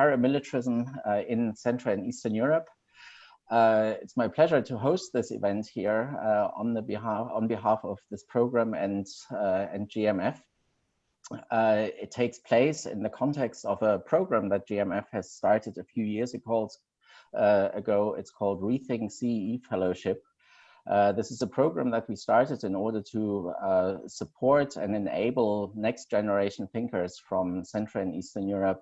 paramilitarism in Central and Eastern Europe. It's my pleasure to host this event here on behalf of this program and GMF. It takes place in the context of a program that GMF has started a few years ago. It's called ReThink.CEE Fellowship. This is a program that we started in order to support and enable next generation thinkers from Central and Eastern Europe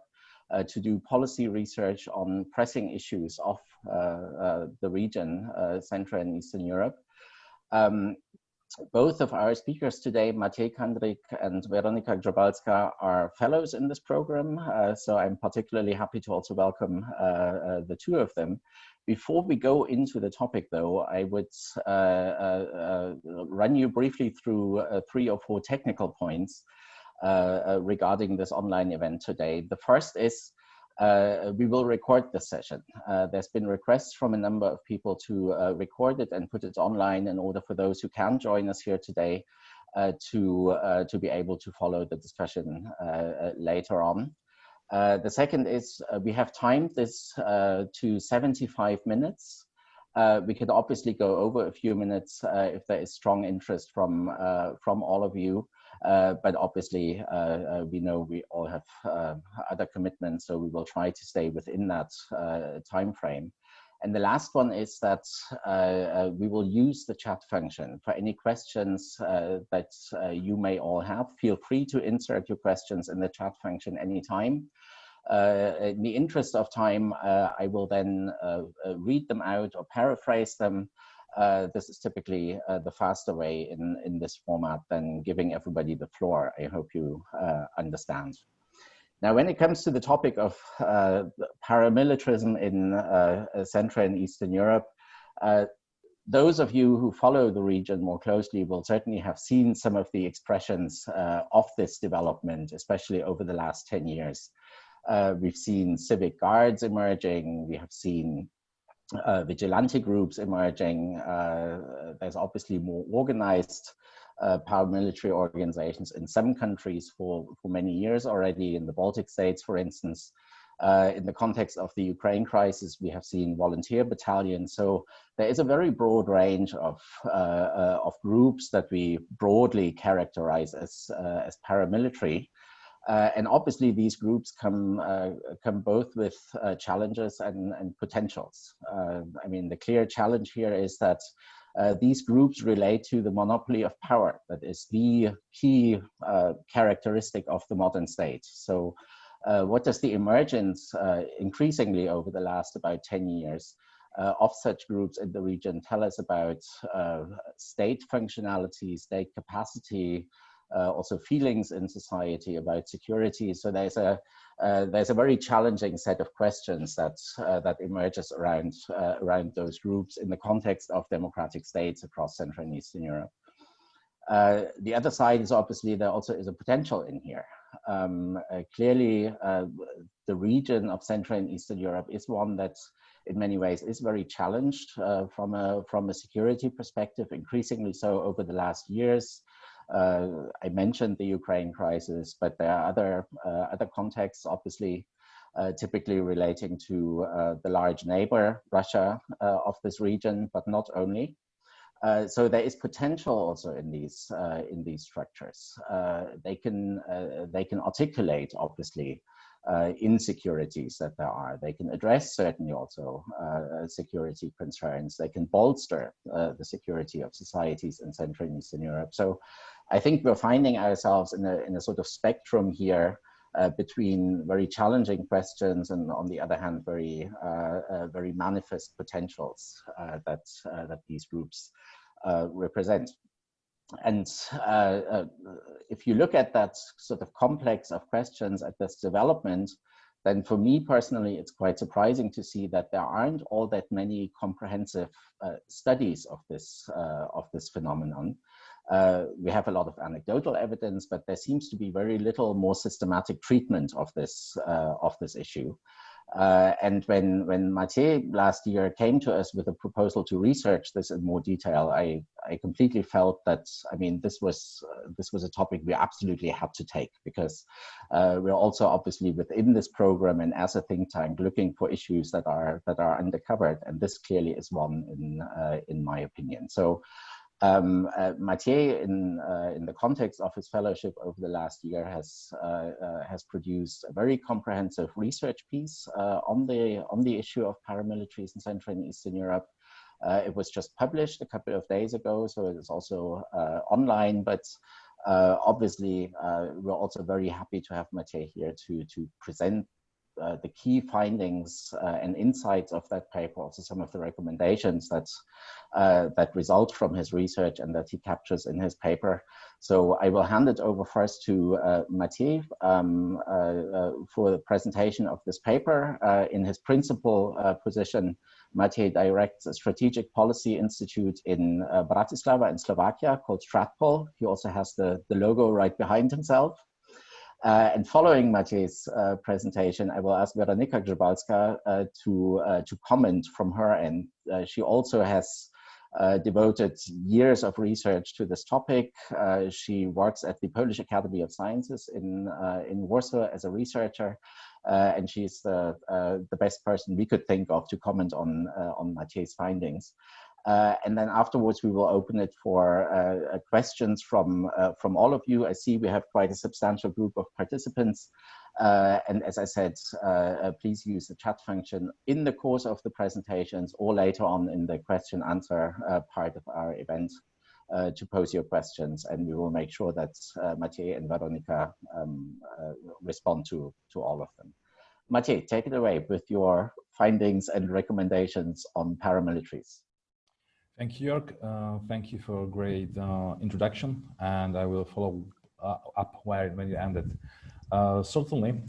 to do policy research on pressing issues of the region, Central and Eastern Europe. Both of our speakers today, Matej, Kandrik, and Weronika, Grzebalska, are fellows in this program. So I'm particularly happy to also welcome the two of them. Before we go into the topic, though, I would run you briefly through 3 or 4 technical points regarding this online event today. The first is we will record this session. There's been requests from a number of people to record it and put it online in order for those who can join us here today to be able to follow the discussion later on. The second is we have timed this to 75 minutes. We could obviously go over a few minutes if there is strong interest from all of you. But obviously, we know we all have other commitments, so we will try to stay within that time frame. And the last one is that we will use the chat function for any questions that you may all have. Feel free to insert your questions in the chat function anytime. In the interest of time, I will then read them out or paraphrase them. This is typically the faster way in this format than giving everybody the floor. I hope you understand. Now, when it comes to the topic of paramilitarism in Central and Eastern Europe, those of you who follow the region more closely will certainly have seen some of the expressions of this development, especially over the last 10 years. We've seen civic guards emerging, we have seen vigilante groups emerging. There's obviously more organized paramilitary organizations in some countries for many years already, in the Baltic states, for instance. In the context of the Ukraine crisis, we have seen volunteer battalions. So there is a very broad range of groups that we broadly characterize as paramilitary. And obviously, these groups come both with challenges and potentials. I mean, the clear challenge here is that these groups relate to the monopoly of power. That is the key characteristic of the modern state. So what does the emergence increasingly over the last about 10 years of such groups in the region tell us about state functionality, state capacity, also feelings in society about security? So there's a very challenging set of questions that emerges around those groups in the context of democratic states across Central and Eastern Europe. The other side is obviously there also is a potential in here. Clearly, the region of Central and Eastern Europe is one that in many ways is very challenged from a security perspective, increasingly so over the last years. I mentioned the Ukraine crisis, but there are other contexts, obviously, typically relating to the large neighbor, Russia, of this region, but not only. So there is potential also in these structures. They can articulate, obviously, insecurities that there are. They can address certainly also security concerns. They can bolster the security of societies in Central and Eastern Europe. So I think we're finding ourselves in a sort of spectrum here between very challenging questions and, on the other hand, very manifest potentials that these groups represent. And if you look at that sort of complex of questions at this development, then for me personally, it's quite surprising to see that there aren't all that many comprehensive studies of this phenomenon. We have a lot of anecdotal evidence, but there seems to be very little more systematic treatment of this issue. And when Matej last year came to us with a proposal to research this in more detail, I completely felt that, I mean, this was a topic we absolutely had to take, because we're also obviously within this program and as a think tank looking for issues that are undercovered, and this clearly is one in my opinion. So Matej, in the context of his fellowship over the last year, has produced a very comprehensive research piece on the issue of paramilitaries in Central and Eastern Europe. It was just published a couple of days ago, so it is also online. But obviously, we're also very happy to have Matej here to present the key findings and insights of that paper, also some of the recommendations that result from his research and that he captures in his paper. So I will hand it over first to Matej for the presentation of this paper. In his principal position, Matej directs a strategic policy institute in Bratislava in Slovakia called STRATPOL. He also has the logo right behind himself. And following Matej's presentation, I will ask Weronika Grzebalska to comment from her end. She also has devoted years of research to this topic. She works at the Polish Academy of Sciences in Warsaw as a researcher, and she's the best person we could think of to comment on Matej's findings. And then afterwards, we will open it for questions from all of you. I see we have quite a substantial group of participants. And as I said, please use the chat function in the course of the presentations or later on in the question answer part of our event to pose your questions. And we will make sure that Matej and Weronika respond to all of them. Matej, take it away with your findings and recommendations on paramilitaries. Thank you, Joerg. Thank you for a great introduction, and I will follow up when you ended. Certainly,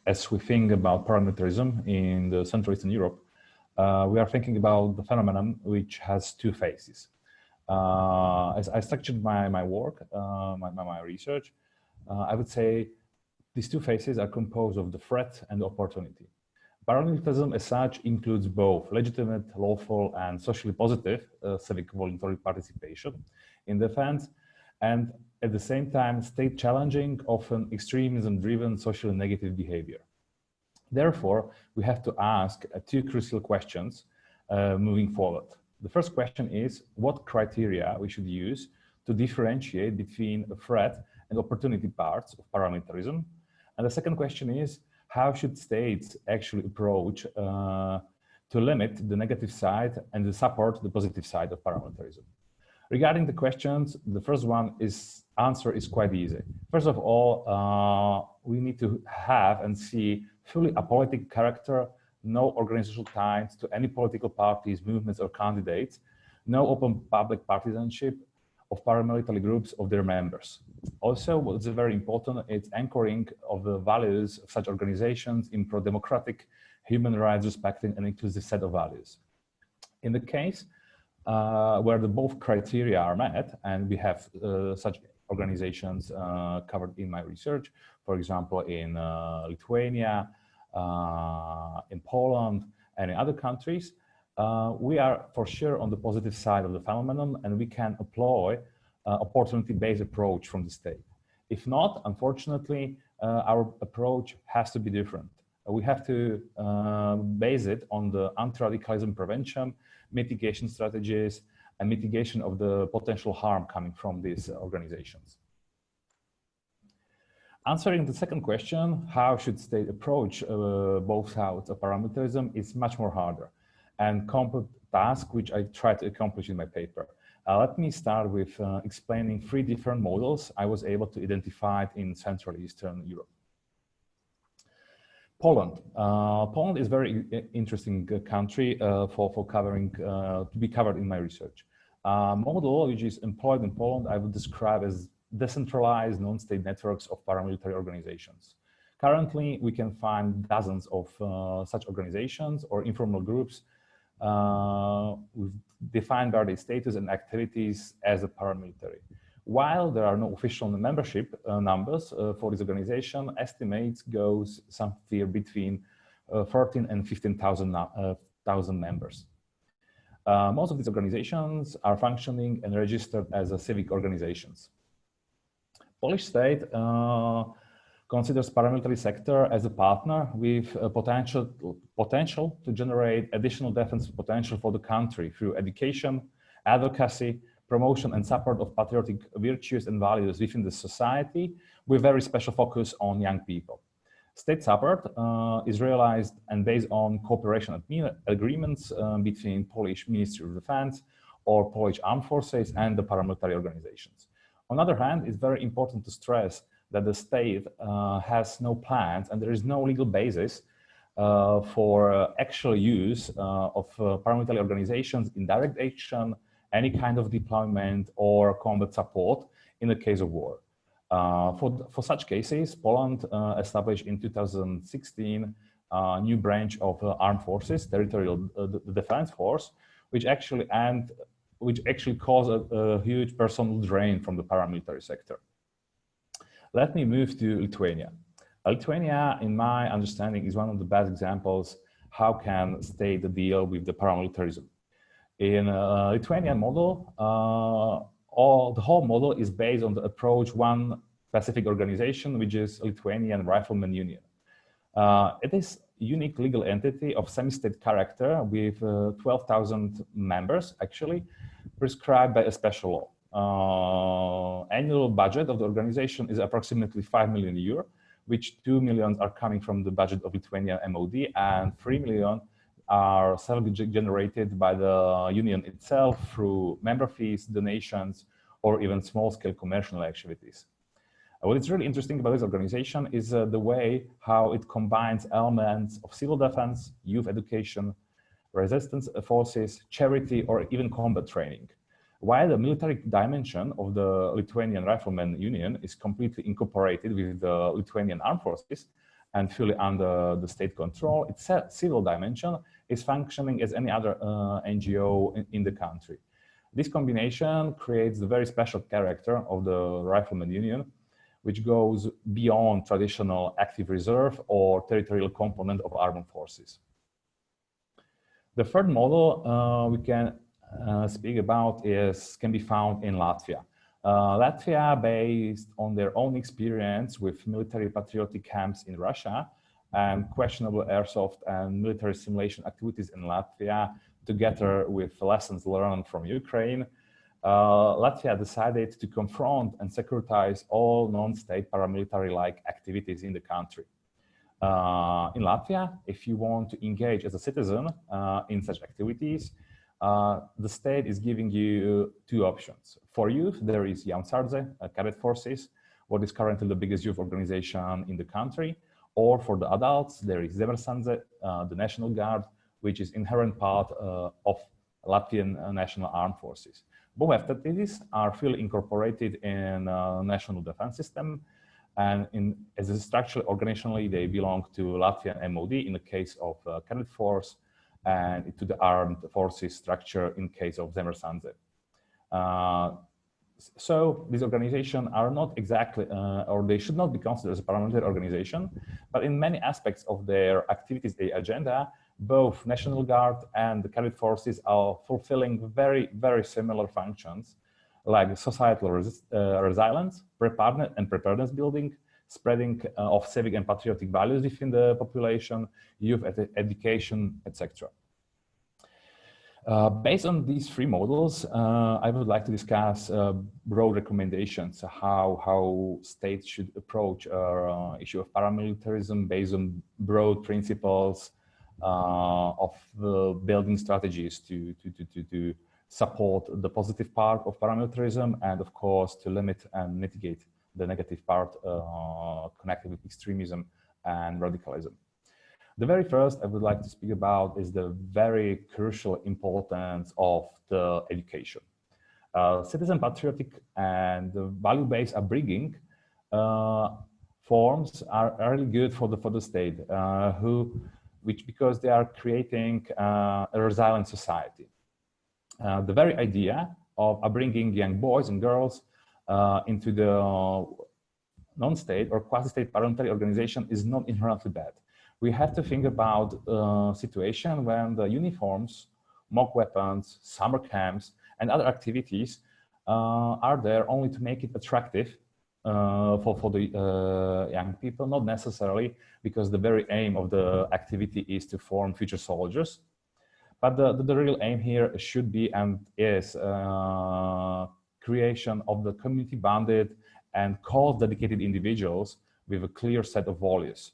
as we think about paramilitarism in the Central Eastern Europe, we are thinking about the phenomenon which has two phases. As I structured my work, my research, I would say these two phases are composed of the threat and the opportunity. Paramilitarism as such includes both legitimate, lawful, and socially positive civic voluntary participation in defense, and at the same time, state challenging, often extremism-driven, socially negative behavior. Therefore, we have to ask two crucial questions moving forward. The first question is what criteria we should use to differentiate between a threat and opportunity parts of paramilitarism. And the second question is, how should states actually approach to limit the negative side and to support the positive side of paramilitarism? Regarding the questions, the first one answer is quite easy. First of all, we need to have and see fully apolitical character, no organizational ties to any political parties, movements, or candidates, no open public partisanship of paramilitary groups of their members. Also, what's very important, it's anchoring of the values of such organizations in pro-democratic, human rights respecting and inclusive set of values. In the case where both criteria are met, and we have such organizations covered in my research, for example, in Lithuania, in Poland, and in other countries, we are for sure on the positive side of the phenomenon, and we can employ opportunity-based approach from the state. If not, unfortunately, our approach has to be different. We have to base it on the anti-radicalism prevention, mitigation strategies, and mitigation of the potential harm coming from these organizations. Answering the second question, how should state approach both sides of paramilitarism, is much more harder and complex task, which I try to accomplish in my paper. Let me start with explaining three different models I was able to identify in Central Eastern Europe. Poland. Poland is a very interesting country for covering, to be covered in my research. Model which is employed in Poland, I would describe as decentralized non-state networks of paramilitary organizations. Currently, we can find dozens of such organizations or informal groups with defined by their status and activities as a paramilitary. While there are no official membership numbers for this organization, estimates goes somewhere between 13 and 15,000 members. Most of these organizations are functioning and registered as civic organizations. Polish state considers paramilitary sector as a partner with a potential to generate additional defense potential for the country through education, advocacy, promotion and support of patriotic virtues and values within the society, with very special focus on young people. State support is realized and based on cooperation agreements between Polish Ministry of Defense or Polish Armed Forces and the paramilitary organizations. On the other hand, it's very important to stress that the state has no plans and there is no legal basis for actual use of paramilitary organizations in direct action, any kind of deployment or combat support in the case of war. For such cases, Poland established in 2016 a new branch of armed forces, territorial defense force, which actually caused a huge personal drain from the paramilitary sector. Let me move to Lithuania. Lithuania, in my understanding, is one of the best examples how can state deal with the paramilitarism. In Lithuanian model, the whole model is based on the approach one specific organization, which is Lithuanian Rifleman Union. It is a unique legal entity of semi-state character with 12,000 members, actually, prescribed by a special law. Annual budget of the organization is approximately 5 million euro, which 2 million are coming from the budget of Lithuanian MOD and 3 million are self-generated by the union itself through member fees, donations, or even small-scale commercial activities. What is really interesting about this organization is the way how it combines elements of civil defense, youth education, resistance forces, charity, or even combat training. While the military dimension of the Lithuanian Rifleman Union is completely incorporated with the Lithuanian Armed Forces and fully under the state control, its civil dimension is functioning as any other NGO in the country. This combination creates the very special character of the Rifleman Union, which goes beyond traditional active reserve or territorial component of armed forces. The third model we can speak about can be found in Latvia. Latvia, based on their own experience with military patriotic camps in Russia and questionable airsoft and military simulation activities in Latvia, together with lessons learned from Ukraine, Latvia decided to confront and securitize all non-state paramilitary-like activities in the country. In Latvia, if you want to engage as a citizen in such activities, the state is giving you two options. For youth, there is Jauntsardze, cadet forces, what is currently the biggest youth organization in the country. Or for the adults, there is Zemersandze, the National Guard, which is inherent part of Latvian National Armed Forces. Both activities are fully incorporated in national defense system, and as a structure organizationally, they belong to Latvian MOD in the case of cadet force, and to the armed forces structure in case of Zemersandze. So these organizations are not exactly, or they should not be considered as a paramilitary organization, but in many aspects of their activities, their agenda, both National Guard and the cadet forces are fulfilling very, very similar functions, like societal resilience, preparedness building, spreading of civic and patriotic values within the population, youth education, etc. Based on these three models, I would like to discuss broad recommendations how states should approach issue of paramilitarism based on broad principles of building strategies to support the positive part of paramilitarism and, of course, to limit and mitigate the negative part connected with extremism and radicalism. The very first I would like to speak about is the very crucial importance of the education. Citizen patriotic and value-based upbringing forms are really good for the state, because they are creating a resilient society. The very idea of bringing young boys and girls into the non-state or quasi-state paramilitary organization is not inherently bad. we have to think about a situation when the uniforms, mock weapons, summer camps, and other activities are there only to make it attractive for the young people, not necessarily because the very aim of the activity is to form future soldiers. But the real aim here should be and is creation of the community-bonded and cause-dedicated individuals with a clear set of values.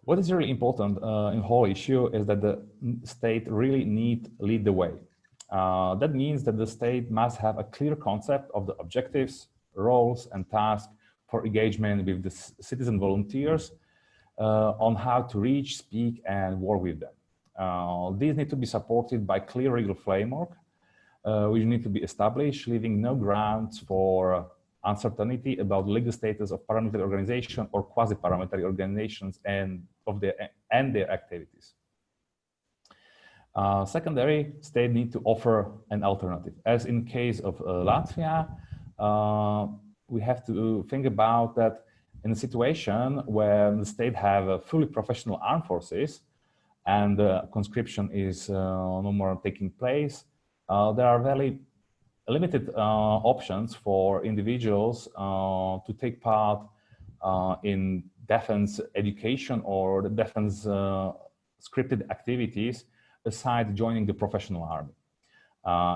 What is really important in the whole issue is that the state really lead the way. That means that the state must have a clear concept of the objectives, roles, and tasks for engagement with the citizen volunteers on how to reach, speak, and work with them. These need to be supported by clear legal framework, which need to be established, leaving no grounds for uncertainty about legal status of paramilitary organization or quasi-paramilitary organizations and their activities. Secondary, state need to offer an alternative. As in case of Latvia, we have to think about that in a situation where the state have a fully professional armed forces and conscription is no more taking place, there are very limited options for individuals to take part in defense education or the defense scripted activities aside joining the professional army.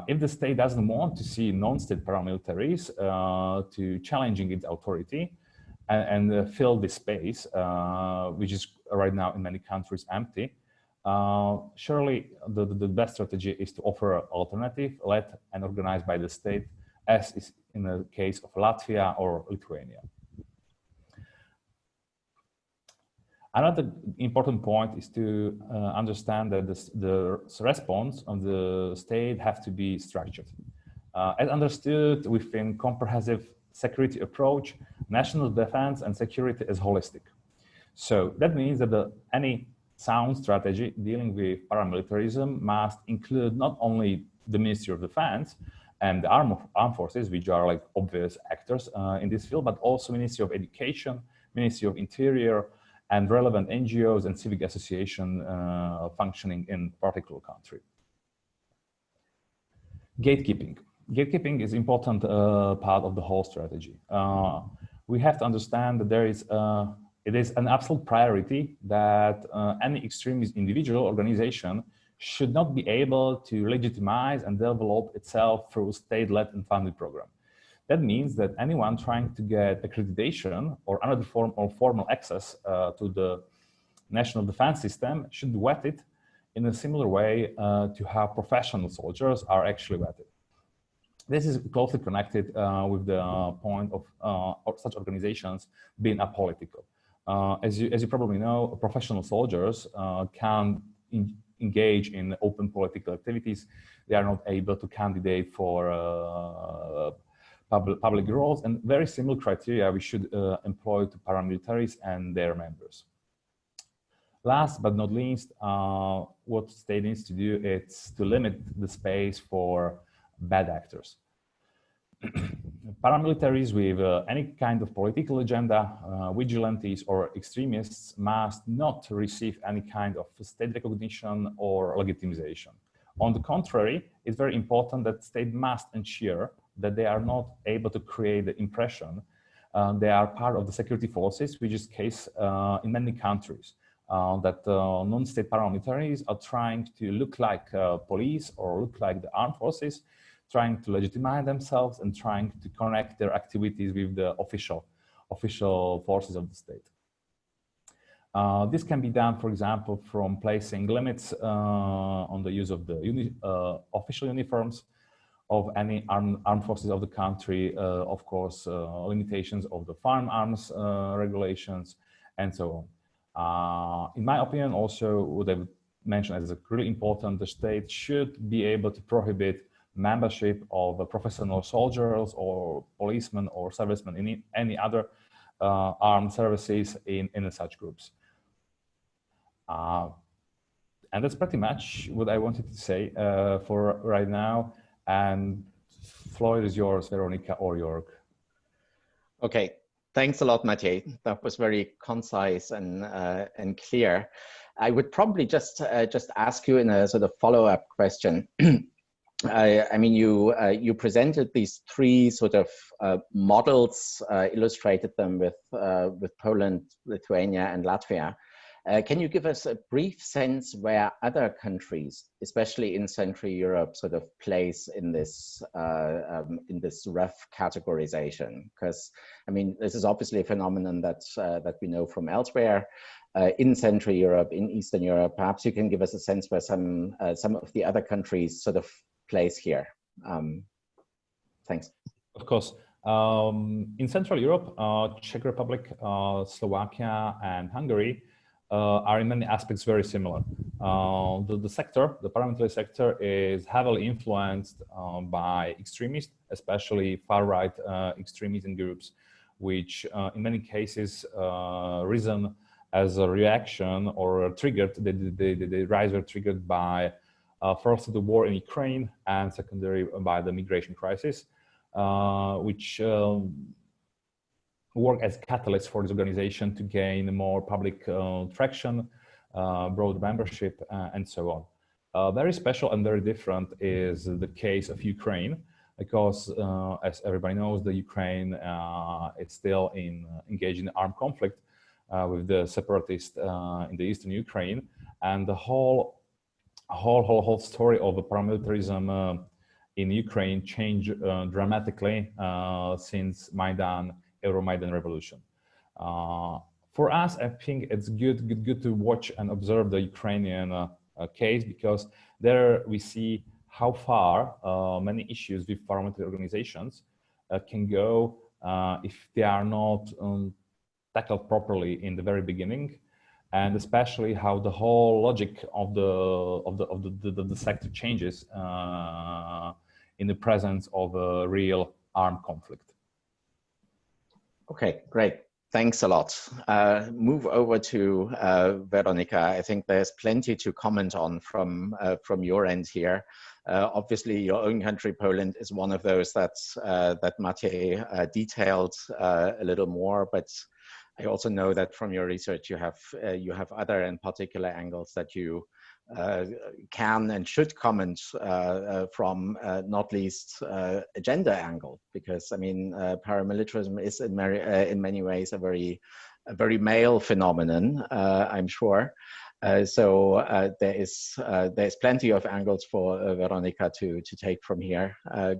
If the state doesn't want to see non-state paramilitaries to challenging its authority and fill this space, which is right now in many countries empty, surely the best strategy is to offer an alternative led and organized by the state, as is in the case of Latvia or Lithuania. Another important point is to understand that the response of the state have to be structured. As understood within comprehensive security approach, national defense and security is holistic. So that means that any sound strategy dealing with paramilitarism must include not only the Ministry of Defense and the armed forces, which are like obvious actors in this field, but also Ministry of Education, Ministry of Interior, and relevant NGOs and civic association functioning in particular country. Gatekeeping. Gatekeeping is important part of the whole strategy. We have to understand that it is an absolute priority that any extremist individual organization should not be able to legitimize and develop itself through state-led and funded program. That means that anyone trying to get accreditation or another form of formal access to the national defense system should vet it in a similar way to how professional soldiers are actually vetted. This is closely connected with the point of such organizations being apolitical. As you probably know, professional soldiers can engage in open political activities. They are not able to candidate for public roles, and very similar criteria we should employ to paramilitaries and their members. Last but not least, what state needs to do is to limit the space for bad actors. Paramilitaries with any kind of political agenda, vigilantes or extremists must not receive any kind of state recognition or legitimization. On the contrary, it's very important that state must ensure that they are not able to create the impression they are part of the security forces, which is the case in many countries, that non-state paramilitaries are trying to look like police or look like the armed forces, trying to legitimize themselves and trying to connect their activities with the official forces of the state. This can be done, for example, from placing limits on the use of the official uniforms of any armed forces of the country, of course, limitations of the firearms regulations, and so on. In my opinion, also, what I would mention as really important, the state should be able to prohibit membership of professional soldiers or policemen or servicemen in any other armed services in such groups. And that's pretty much what I wanted to say for right now. And floor is yours, Weronika or Joerg. Okay, Thanks a lot, Matej. That was very concise and clear. I would probably just ask you in a sort of follow-up question. I mean, you presented these three sort of models, illustrated them with Poland, Lithuania, and Latvia. Can you give us a brief sense where other countries, especially in Central Europe, sort of place in this rough categorization? Because I mean, this is obviously a phenomenon that we know from elsewhere in Central Europe, in Eastern Europe. Perhaps you can give us a sense where some of the other countries sort of place here. Thanks. Of course. In Central Europe, Czech Republic, Slovakia, and Hungary are in many aspects very similar. The paramilitary sector is heavily influenced by extremists, especially far-right extremism groups, which in many cases risen as a reaction or triggered, the rise were triggered by first the war in Ukraine and secondary by the migration crisis, which work as catalysts for this organization to gain more public traction, broad membership, and so on. Very special and very different is the case of Ukraine, because as everybody knows, the Ukraine is still engaged in armed conflict with the separatists in the eastern Ukraine, and the whole story of the paramilitarism in Ukraine changed dramatically since Euromaidan revolution. For us, I think it's good to watch and observe the Ukrainian case, because there we see how far many issues with paramilitary organizations can go if they are not tackled properly in the very beginning, and especially how the whole logic of the sector changes in the presence of a real armed conflict. Okay, great. Thanks a lot. Move over to Weronika. I think there's plenty to comment on from your end here. Obviously, your own country, Poland, is one of those that Matej detailed a little more, but I also know that from your research you have other and particular angles that you can and should comment from, not least a gender angle, because I mean paramilitarism is in many ways a very male phenomenon, I'm sure. So there's plenty of angles for Weronika to take from here.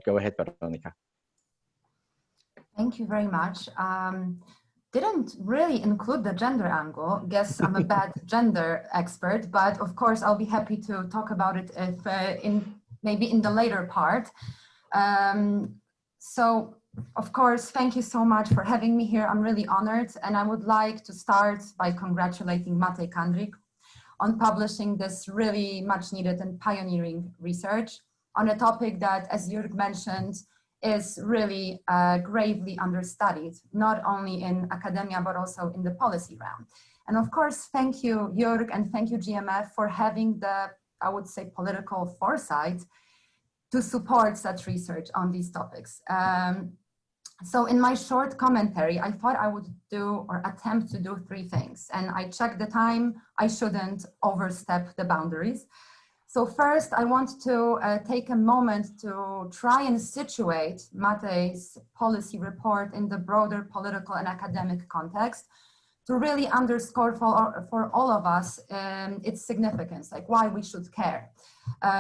Go ahead, Weronika. Thank you very much. Didn't really include the gender angle. Guess I'm a bad gender expert, but of course I'll be happy to talk about it if maybe in the later part. So of course, thank you so much for having me here. I'm really honored, and I would like to start by congratulating Matej Kandrik on publishing this really much needed and pioneering research on a topic that, as Joerg mentioned, is really gravely understudied, not only in academia, but also in the policy realm. And of course, thank you, Joerg, and thank you, GMF, for having the, I would say, political foresight to support such research on these topics. So in my short commentary, I thought I would do or attempt to do three things. And I checked the time. I shouldn't overstep the boundaries. So first, I want to take a moment to try and situate Matej's policy report in the broader political and academic context to really underscore for all of us its significance, like why we should care,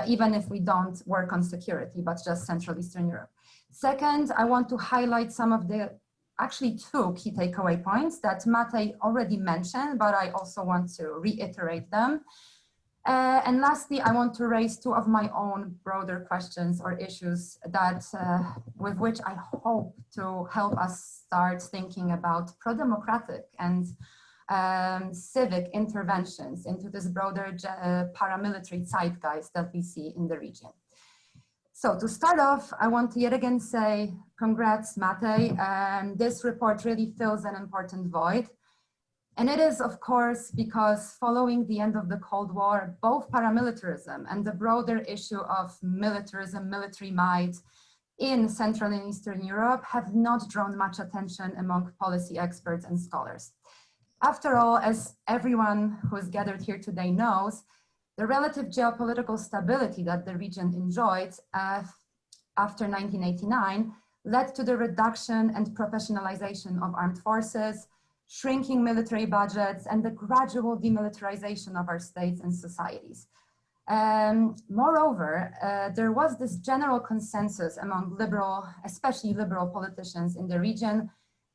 even if we don't work on security, but just Central Eastern Europe. Second, I want to highlight some of the actually two key takeaway points that Matej already mentioned, but I also want to reiterate them. And lastly, I want to raise two of my own broader questions or issues that with which I hope to help us start thinking about pro-democratic and civic interventions into this broader paramilitary zeitgeist that we see in the region. So to start off, I want to yet again say congrats, Matej. This report really fills an important void. And it is, of course, because following the end of the Cold War, both paramilitarism and the broader issue of militarism, military might, in Central and Eastern Europe have not drawn much attention among policy experts and scholars. After all, as everyone who is gathered here today knows, the relative geopolitical stability that the region enjoyed after 1989 led to the reduction and professionalization of armed forces, shrinking military budgets, and the gradual demilitarization of our states and societies. Moreover, there was this general consensus among liberal, especially liberal politicians in the region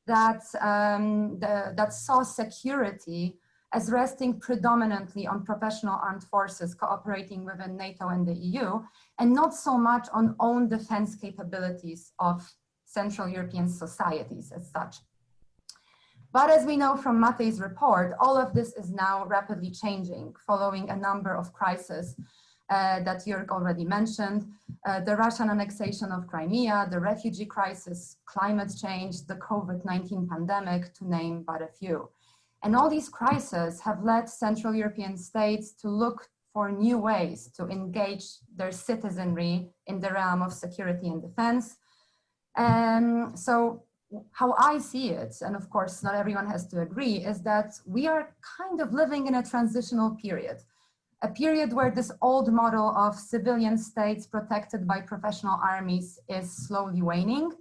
that, that saw security as resting predominantly on professional armed forces cooperating within NATO and the EU, and not so much on own defense capabilities of Central European societies as such. But as we know from Matej's report, all of this is now rapidly changing following a number of crises that Joerg already mentioned, the Russian annexation of Crimea, the refugee crisis, climate change, the COVID-19 pandemic, to name but a few. And all these crises have led Central European states to look for new ways to engage their citizenry in the realm of security and defense. So how I see it, and of course not everyone has to agree, is that we are kind of living in a transitional period. A period where this old model of civilian states protected by professional armies is slowly waning,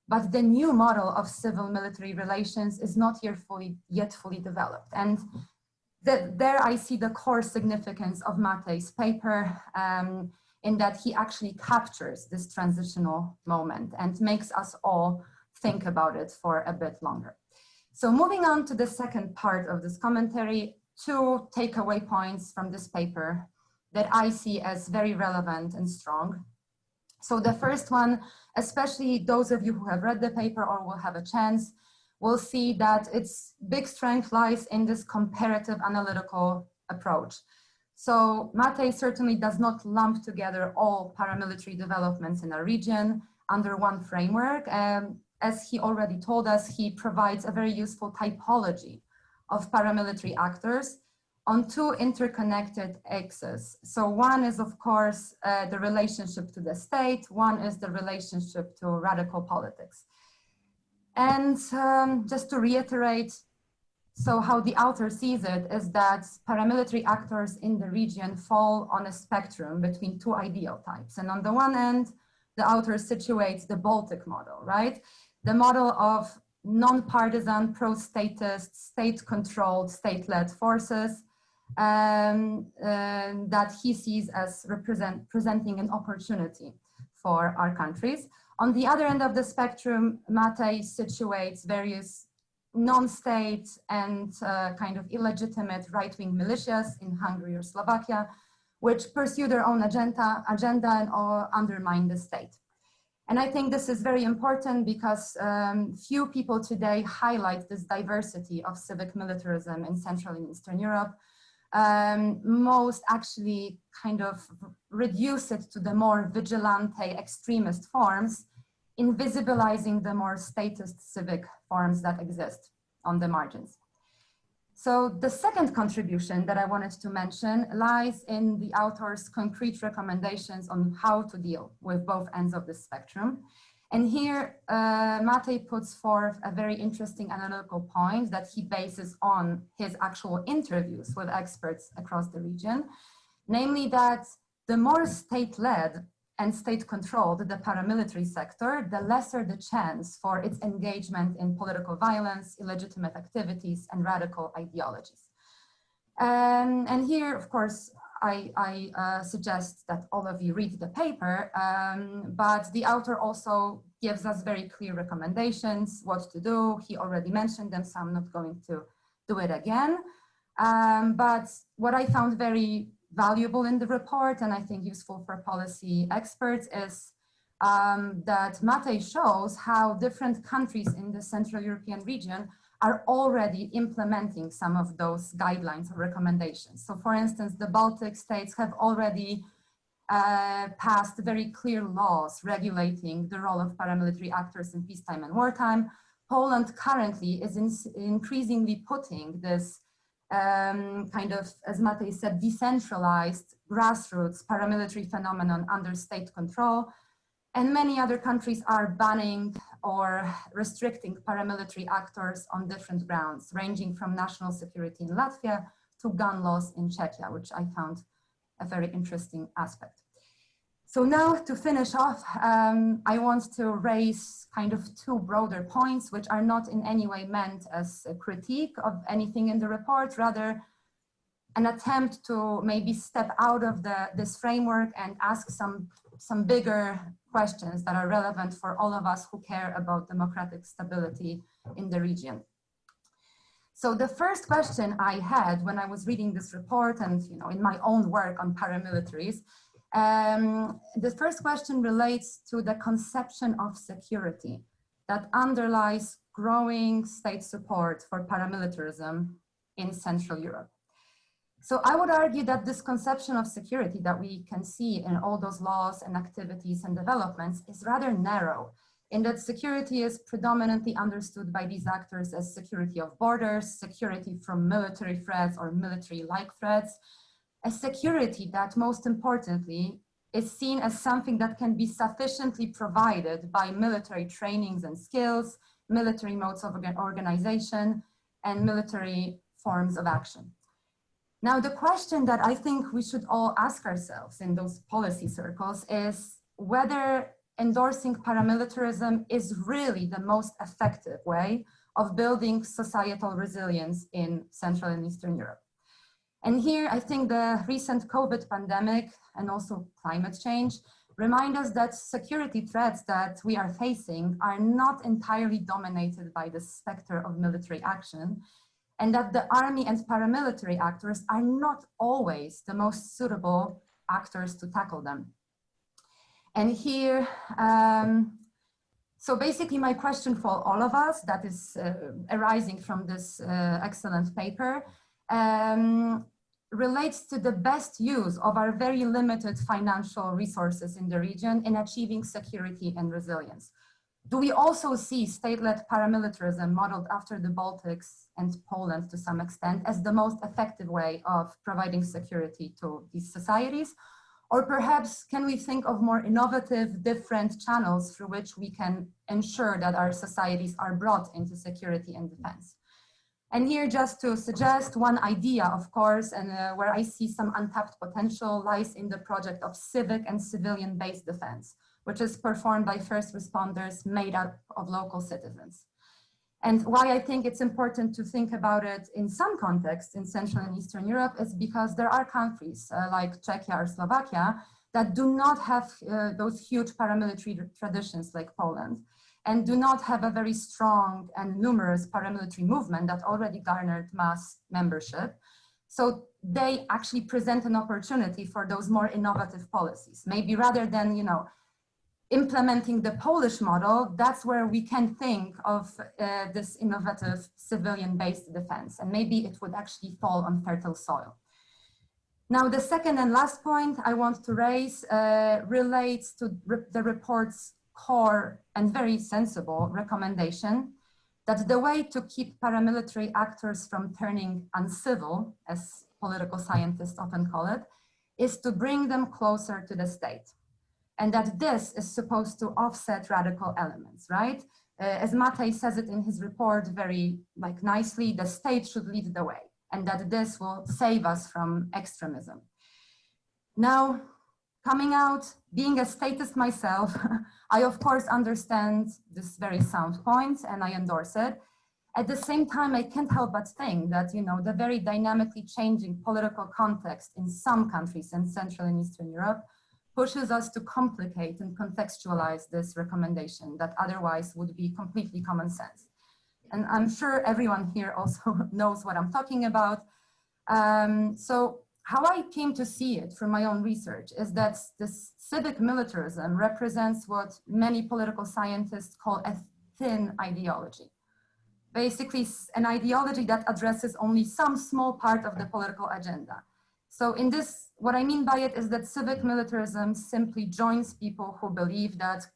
but the new model of civil-military relations is not yet fully developed. And there I see the core significance of Matej's paper, in that he actually captures this transitional moment and makes us all think about it for a bit longer. So moving on to the second part of this commentary, two takeaway points from this paper that I see as very relevant and strong. So the first one, especially those of you who have read the paper or will have a chance, will see that its big strength lies in this comparative analytical approach. So Matej certainly does not lump together all paramilitary developments in a region under one framework. As he already told us, he provides a very useful typology of paramilitary actors on two interconnected axes. So one is, of course, the relationship to the state. One is the relationship to radical politics. And just to reiterate, so how the author sees it is that paramilitary actors in the region fall on a spectrum between two ideal types. And on the one end, the author situates the Baltic model, right? The model of non-partisan, pro-statist, state-controlled, state-led forces that he sees as presenting an opportunity for our countries. On the other end of the spectrum, Matej situates various non-state and kind of illegitimate right-wing militias in Hungary or Slovakia, which pursue their own agenda and undermine the state. And I think this is very important because few people today highlight this diversity of civic militarism in Central and Eastern Europe. Most actually kind of reduce it to the more vigilante extremist forms, invisibilizing the more statist civic forms that exist on the margins. So the second contribution that I wanted to mention lies in the author's concrete recommendations on how to deal with both ends of the spectrum. And here, Matej puts forth a very interesting analytical point that he bases on his actual interviews with experts across the region, namely that the more state-led and state-controlled the paramilitary sector, the lesser the chance for its engagement in political violence, illegitimate activities, and radical ideologies. And here, of course, I suggest that all of you read the paper, but the author also gives us very clear recommendations what to do. He already mentioned them, so I'm not going to do it again. But what I found very valuable in the report, and I think useful for policy experts, is that Matej shows how different countries in the Central European region are already implementing some of those guidelines or recommendations. So for instance, the Baltic states have already passed very clear laws regulating the role of paramilitary actors in peacetime and wartime. Poland currently is increasingly putting this kind of, as Matej said, decentralized grassroots paramilitary phenomenon under state control. And many other countries are banning or restricting paramilitary actors on different grounds, ranging from national security in Latvia to gun laws in Czechia, which I found a very interesting aspect. So now to finish off, I want to raise kind of two broader points, which are not in any way meant as a critique of anything in the report, rather an attempt to maybe step out of this framework and ask some bigger questions that are relevant for all of us who care about democratic stability in the region. So the first question I had when I was reading this report and in my own work on paramilitaries, the first question relates to the conception of security that underlies growing state support for paramilitarism in Central Europe. So I would argue that this conception of security that we can see in all those laws and activities and developments is rather narrow, in that security is predominantly understood by these actors as security of borders, security from military threats or military-like threats, a security that most importantly is seen as something that can be sufficiently provided by military trainings and skills, military modes of organization, and military forms of action. Now, the question that I think we should all ask ourselves in those policy circles is whether endorsing paramilitarism is really the most effective way of building societal resilience in Central and Eastern Europe. And here, I think the recent COVID pandemic and also climate change remind us that security threats that we are facing are not entirely dominated by the specter of military action, and that the army and paramilitary actors are not always the most suitable actors to tackle them. And here, so basically my question for all of us that is arising from this excellent paper relates to the best use of our very limited financial resources in the region in achieving security and resilience. Do we also see state-led paramilitarism modeled after the Baltics and Poland to some extent as the most effective way of providing security to these societies? Or perhaps can we think of more innovative, different channels through which we can ensure that our societies are brought into security and defense? And here, just to suggest one idea, of course, and where I see some untapped potential lies in the project of civic and civilian-based defense, which is performed by first responders made up of local citizens. And why I think it's important to think about it in some contexts in Central and Eastern Europe is because there are countries like Czechia or Slovakia that do not have those huge paramilitary traditions like Poland, and do not have a very strong and numerous paramilitary movement that already garnered mass membership. So they actually present an opportunity for those more innovative policies. Maybe rather than, implementing the Polish model, that's where we can think of this innovative civilian-based defense, and maybe it would actually fall on fertile soil. Now, the second and last point I want to raise relates to the report's core and very sensible recommendation that the way to keep paramilitary actors from turning uncivil, as political scientists often call it, is to bring them closer to the state. And that this is supposed to offset radical elements, right? As Matej says it in his report very nicely, the state should lead the way, and that this will save us from extremism. Now, coming out, being a statist myself, I of course understand this very sound point and I endorse it. At the same time, I can't help but think that, the very dynamically changing political context in some countries in Central and Eastern Europe pushes us to complicate and contextualize this recommendation that otherwise would be completely common sense. And I'm sure everyone here also knows what I'm talking about. So how I came to see it from my own research is that this civic militarism represents what many political scientists call a thin ideology. Basically, an ideology that addresses only some small part of the political agenda. So in this, what I mean by it is that civic militarism simply joins people who believe that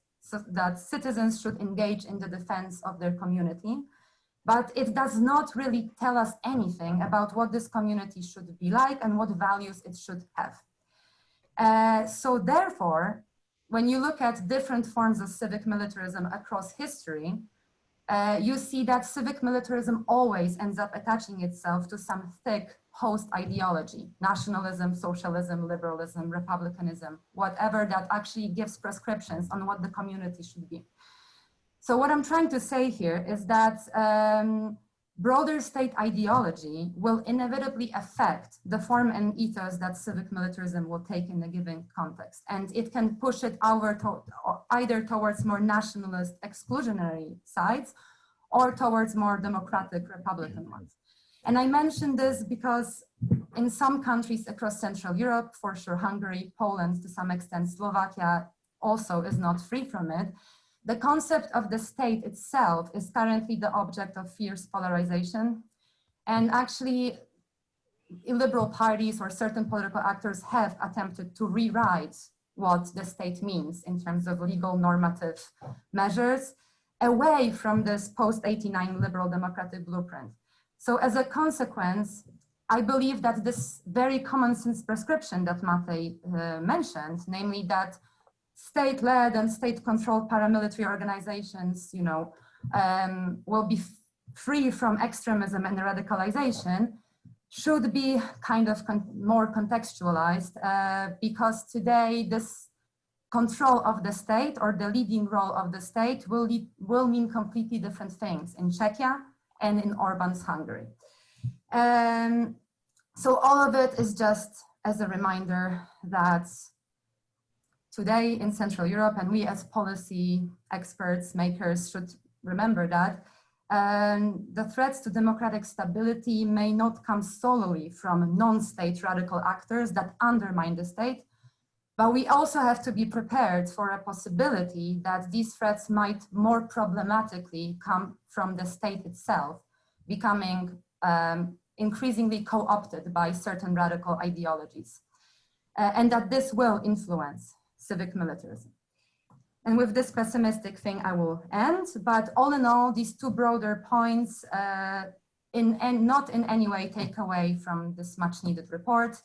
citizens should engage in the defense of their community, but it does not really tell us anything about what this community should be like and what values it should have. So therefore, when you look at different forms of civic militarism across history, you see that civic militarism always ends up attaching itself to some thick host ideology: nationalism, socialism, liberalism, republicanism, whatever that actually gives prescriptions on what the community should be. So what I'm trying to say here is that broader state ideology will inevitably affect the form and ethos that civic militarism will take in a given context. And it can push it either towards more nationalist exclusionary sides or towards more democratic republican ones. And I mention this because in some countries across Central Europe, for sure Hungary, Poland, to some extent Slovakia also is not free from it, the concept of the state itself is currently the object of fierce polarization. And actually, liberal parties or certain political actors have attempted to rewrite what the state means in terms of legal normative measures away from this post-89 liberal democratic blueprint. So as a consequence, I believe that this very common sense prescription that Matej mentioned, namely that state-led and state-controlled paramilitary organizations, will be free from extremism and radicalization, should be kind of more contextualized because today this control of the state or the leading role of the state will mean completely different things in Czechia and in Orban's Hungary. So all of it is just as a reminder that today in Central Europe, and we as policy experts, makers should remember that the threats to democratic stability may not come solely from non-state radical actors that undermine the state, but we also have to be prepared for a possibility that these threats might more problematically come from the state itself, becoming increasingly co-opted by certain radical ideologies, and that this will influence civic militarism. And with this pessimistic thing, I will end. But all in all, these two broader points not in any way take away from this much needed report.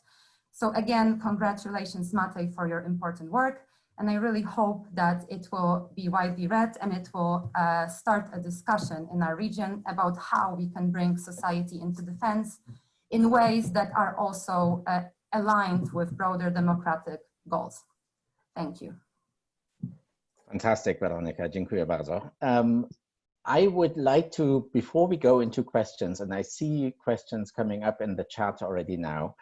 So again, congratulations, Matej, for your important work. And I really hope that it will be widely read and it will start a discussion in our region about how we can bring society into defense in ways that are also aligned with broader democratic goals. Thank you. Fantastic, Weronika. Dziękuję bardzo. I would like to, before we go into questions, and I see questions coming up in the chat already now,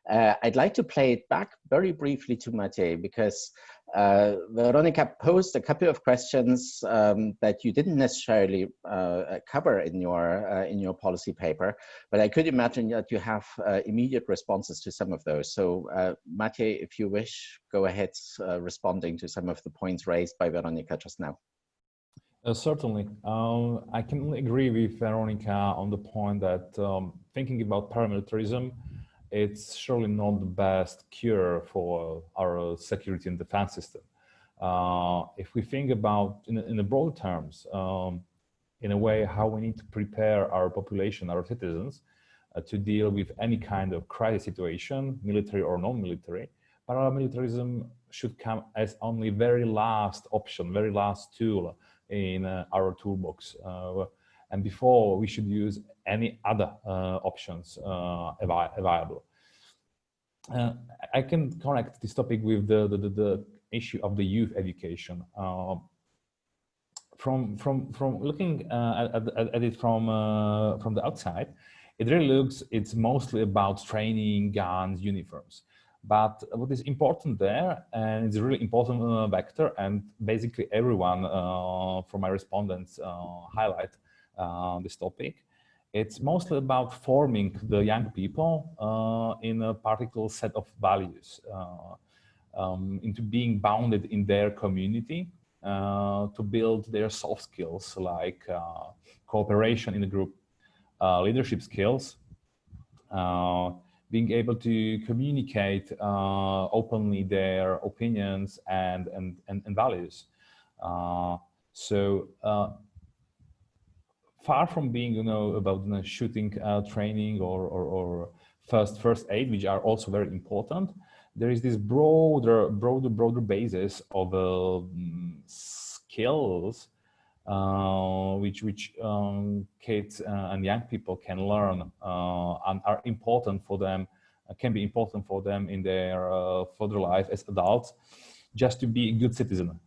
I'd like to play it back very briefly to Matej, because Weronika posed a couple of questions that you didn't necessarily cover in your policy paper, but I could imagine that you have immediate responses to some of those. So Matej, if you wish, go ahead responding to some of the points raised by Weronika just now. Certainly. I can agree with Weronika on the point that thinking about paramilitarism, it's surely not the best cure for our security and defense system. If we think about, in the broad terms, in a way, how we need to prepare our population, our citizens, to deal with any kind of crisis situation, military or non-military, paramilitarism should come as only very last option, very last tool in our toolbox. And before we should use any other options available. I can connect this topic with the issue of the youth education. From looking at it from the outside, it really looks, it's mostly about training, guns, uniforms. But what is important there, and it's a really important vector, and basically everyone from my respondents highlight this topic. It's mostly about forming the young people in a particular set of values, into being bounded in their community, to build their soft skills like cooperation in a group, leadership skills, being able to communicate openly their opinions and values. Far from being, about shooting training or first aid, which are also very important, there is this broader basis of skills which kids and young people can learn and are important for them, can be important for them in their further life as adults, just to be a good citizen,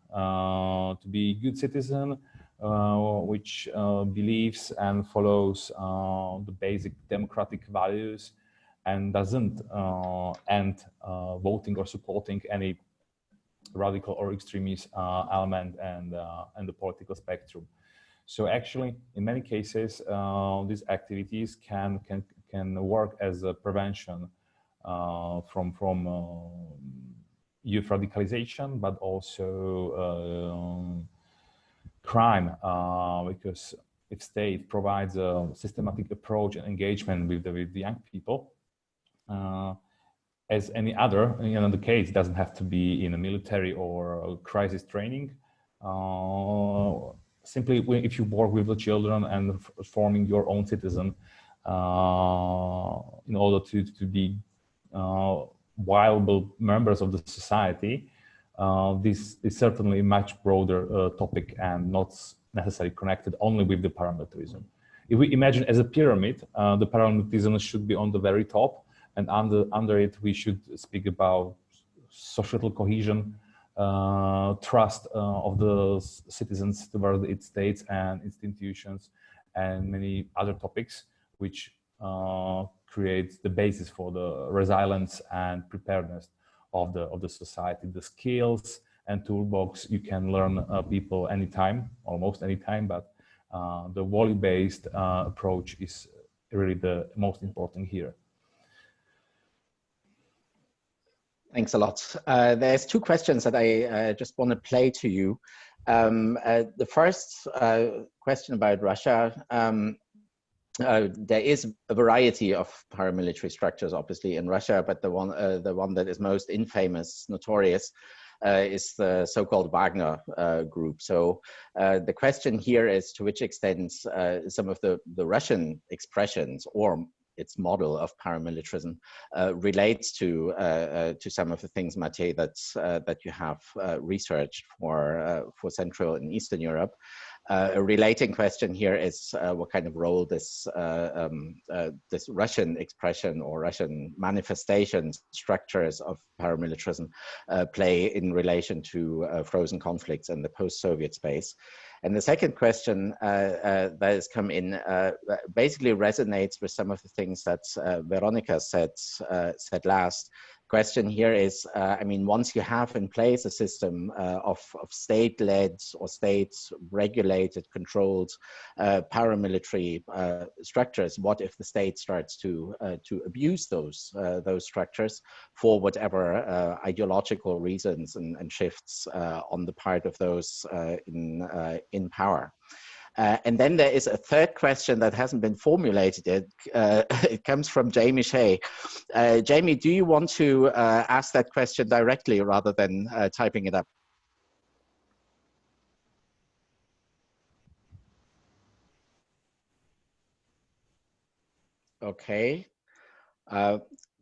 which believes and follows the basic democratic values and doesn't end voting or supporting any radical or extremist element and the political spectrum. So actually, in many cases, these activities can work as a prevention from youth radicalization, but also crime, because if state provides a systematic approach and engagement with the young people, as any other, the case doesn't have to be in a military or crisis training. Simply, if you work with the children and forming your own citizen, in order to be viable members of the society, this is certainly a much broader topic and not necessarily connected only with the paramilitarism. If we imagine as a pyramid, the paramilitarism should be on the very top, and under it we should speak about social cohesion, trust of the citizens toward its states and institutions, and many other topics which creates the basis for the resilience and preparedness of the society. The skills and toolbox you can learn people anytime, almost anytime, but the value-based approach is really the most important here. Thanks a lot. There's two questions that I just want to play to you. The first question about Russia. There is a variety of paramilitary structures, obviously, in Russia, but the one that is most infamous, notorious, is the so-called Wagner group. So the question here is to which extent some of the Russian expressions or its model of paramilitarism relates to some of the things, Matej, that you have researched for Central and Eastern Europe. A relating question here is what kind of role this Russian expression or Russian manifestations, structures of paramilitarism play in relation to frozen conflicts in the post-Soviet space. And the second question that has come in basically resonates with some of the things that Weronika said last. Question here is, I mean, once you have in place a system of state-led or state-regulated, controlled paramilitary structures, what if the state starts to abuse those structures for whatever ideological reasons and shifts on the part of those in power? And then there is a third question that hasn't been formulated yet. It comes from Jamie Shea. Jamie, do you want to ask that question directly rather than typing it up? Okay.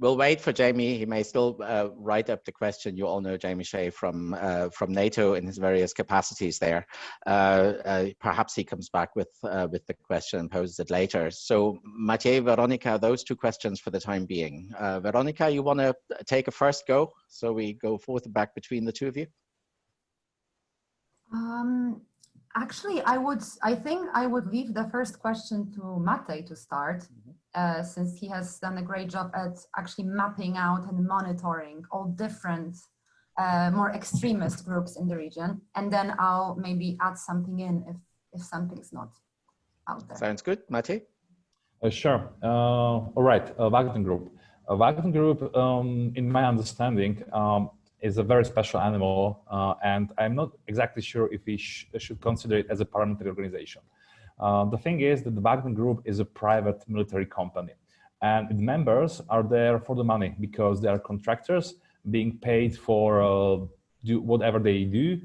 We'll wait for Jamie. He may still write up the question. You all know Jamie Shea from NATO in his various capacities there. Perhaps he comes back with the question and poses it later. So Matej, Weronika, those two questions for the time being. Weronika, you want to take a first go? So we go forth and back between the two of you. Actually, I think I would leave the first question to Matej to start, since he has done a great job at actually mapping out and monitoring all different, more extremist groups in the region. And then I'll maybe add something in if something's not out there. Sounds good. Matej? Sure. All right. Wagner Group. Wagner Group, in my understanding, is a very special animal, and I'm not exactly sure if we should consider it as a paramilitary organization. The thing is that the Wagner Group is a private military company, and the members are there for the money because they are contractors being paid for do whatever they do,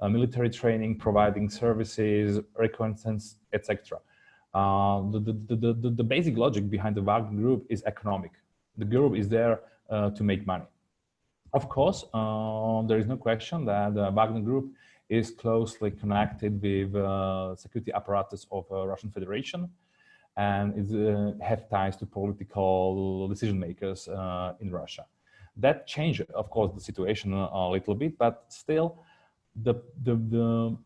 military training, providing services, reconnaissance, etc. The basic logic behind the Wagner Group is economic. The group is there to make money. Of course, there is no question that the Wagner Group is closely connected with security apparatus of Russian Federation, and it have ties to political decision makers in Russia. That changed, of course, the situation a little bit, but still, the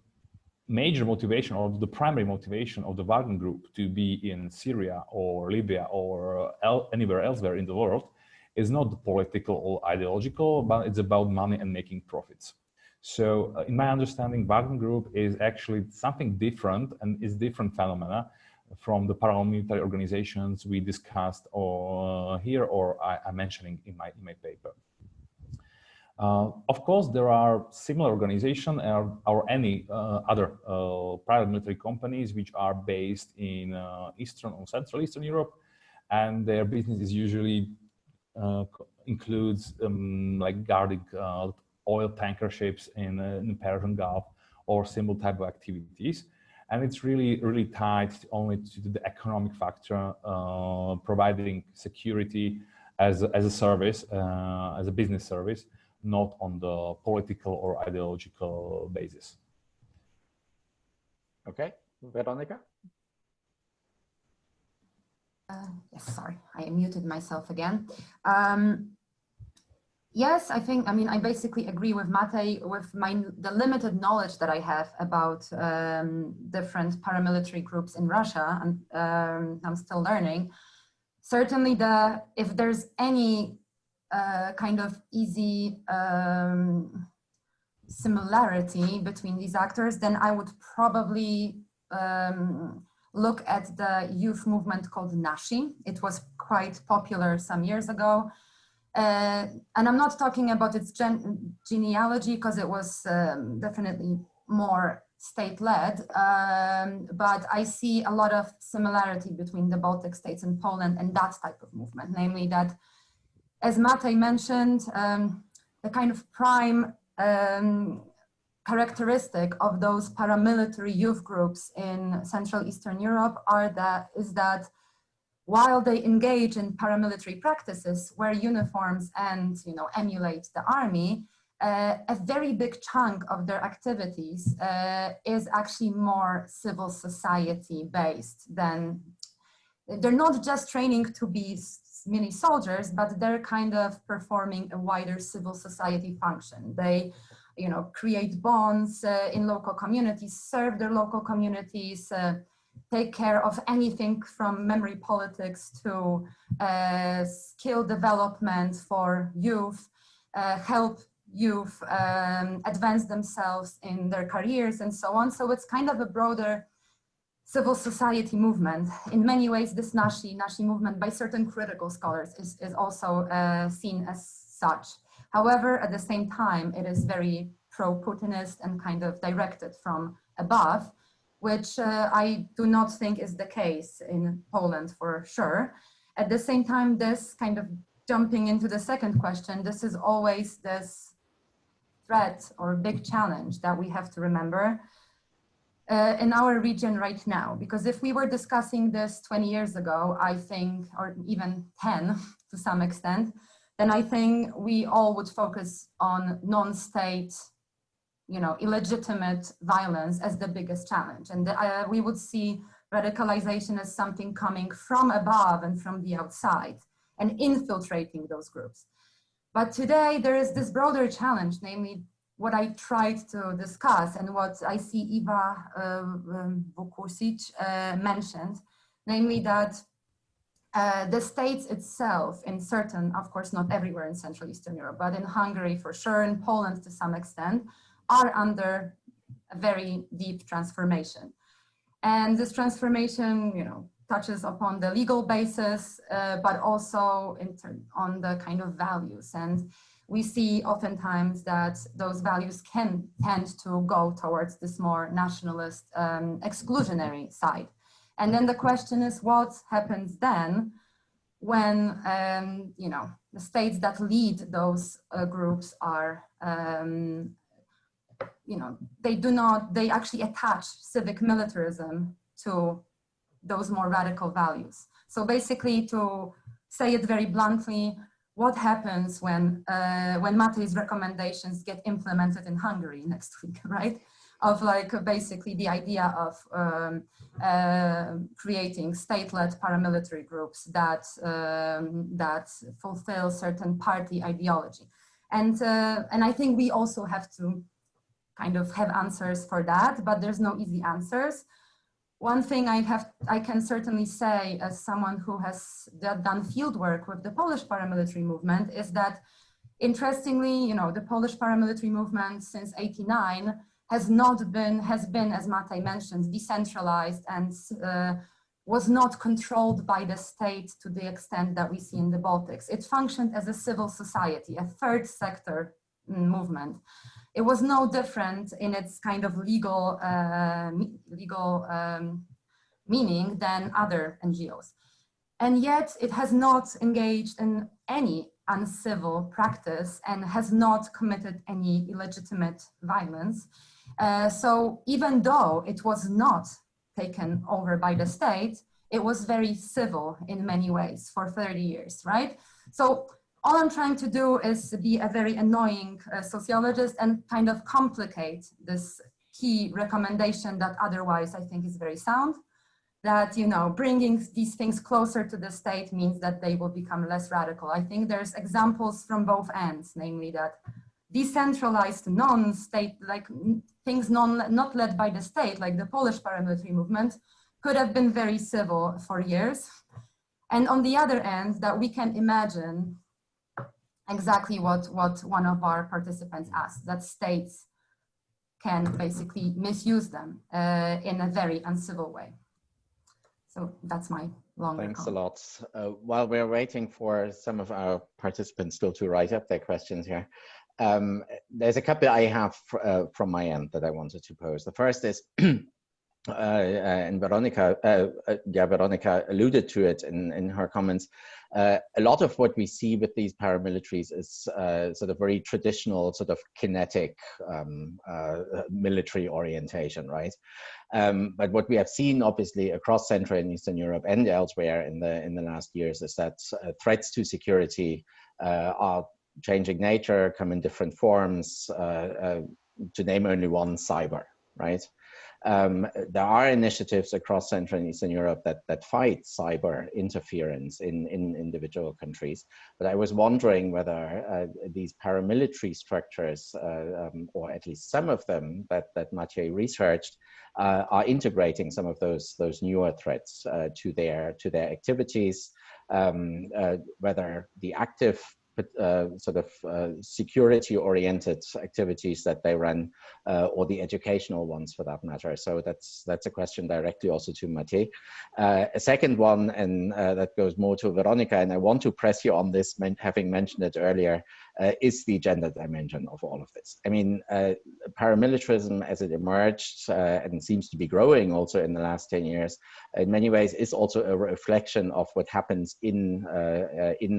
major motivation or the primary motivation of the Wagner Group to be in Syria or Libya or anywhere elsewhere in the world is not political or ideological, but it's about money and making profits. So in my understanding, Wagner Group is actually something different and is different phenomena from the paramilitary organizations we discussed here or I'm mentioning in my paper. Of course, there are similar organizations or any other private military companies which are based in Eastern or Central Eastern Europe, and their business is usually includes like guarding oil tanker ships in the Persian Gulf or similar type of activities. And it's really tied only to the economic factor, providing security as a service, as a business service, not on the political or ideological basis. Okay, Weronika? Yes, sorry, I muted myself again. Yes, I basically agree with Matej with the limited knowledge that I have about different paramilitary groups in Russia, and I'm still learning. Certainly, if there's any kind of easy similarity between these actors, then I would probably look at the youth movement called Nashi. It was quite popular some years ago. And I'm not talking about its genealogy because it was definitely more state-led, but I see a lot of similarity between the Baltic states and Poland and that type of movement, namely that, as Matej mentioned, the kind of prime characteristic of those paramilitary youth groups in Central Eastern Europe is that while they engage in paramilitary practices, wear uniforms and emulate the army, a very big chunk of their activities is actually more civil society based than, they're not just training to be mini soldiers, but they're kind of performing a wider civil society function. They create bonds in local communities, serve their local communities, take care of anything from memory politics to skill development for youth, help youth advance themselves in their careers and so on. So it's kind of a broader civil society movement. In many ways, this Nashi movement by certain critical scholars is also seen as such. However, at the same time, it is very pro-Putinist and kind of directed from above, which I do not think is the case in Poland for sure. At the same time, this kind of jumping into the second question, this is always this threat or big challenge that we have to remember in our region right now. Because if we were discussing this 20 years ago, I think, or even 10 to some extent, then I think we all would focus on non-state, illegitimate violence as the biggest challenge. And we would see radicalization as something coming from above and from the outside and infiltrating those groups. But today there is this broader challenge, namely what I tried to discuss and what I see Iva Vukusic mentioned, namely that the states itself in certain, of course not everywhere in Central Eastern Europe, but in Hungary for sure, in Poland to some extent, are under a very deep transformation. And this transformation, touches upon the legal basis, but also on the kind of values. And we see oftentimes that those values can tend to go towards this more nationalist, exclusionary side. And then the question is, what happens then when, the states that lead those groups are, they actually attach civic militarism to those more radical values. So basically, to say it very bluntly, what happens when Matej's recommendations get implemented in Hungary next week, right? Of like basically the idea of creating state-led paramilitary groups that that fulfill certain party ideology, and I think we also have to kind of have answers for that, but there's no easy answers. One thing I can certainly say as someone who has done field work with the Polish paramilitary movement is that, interestingly, you know, the Polish paramilitary movement since '89 has been, as Matej mentioned, decentralized and was not controlled by the state to the extent that we see in the Baltics. It functioned as a civil society, a third sector movement. It was no different in its kind of legal meaning than other NGOs. And yet it has not engaged in any uncivil practice and has not committed any illegitimate violence. So even though it was not taken over by the state, it was very civil in many ways for 30 years, right? So all I'm trying to do is be a very annoying sociologist and kind of complicate this key recommendation that otherwise I think is very sound, that, you know, bringing these things closer to the state means that they will become less radical. I think there's examples from both ends, namely that decentralized non-state, like things not led by the state, like the Polish paramilitary movement, could have been very civil for years. And on the other end, that we can imagine exactly what one of our participants asked, that states can basically misuse them in a very uncivil way. So that's my long Thanks comment. a lot. While we're waiting for some of our participants still to write up their questions here, there's a couple I have from my end that I wanted to pose. The first is, and Weronika alluded to it in her comments. A lot of what we see with these paramilitaries is sort of very traditional, sort of kinetic military orientation, right? But what we have seen, obviously, across Central and Eastern Europe and elsewhere in the last years is that threats to security are changing nature, come in different forms. To name only one, cyber, right? There are initiatives across Central and Eastern Europe that fight cyber interference in individual countries. But I was wondering whether these paramilitary structures, or at least some of them that Matej researched, are integrating some of those newer threats to their activities, whether the active sort of security-oriented activities that they run, or the educational ones for that matter. So that's a question directly also to Matej. A second one, and that goes more to Weronika, and I want to press you on this, having mentioned it earlier, is the gender dimension of all of this. I mean, paramilitarism as it emerged and seems to be growing also in the last 10 years, in many ways is also a reflection of what happens in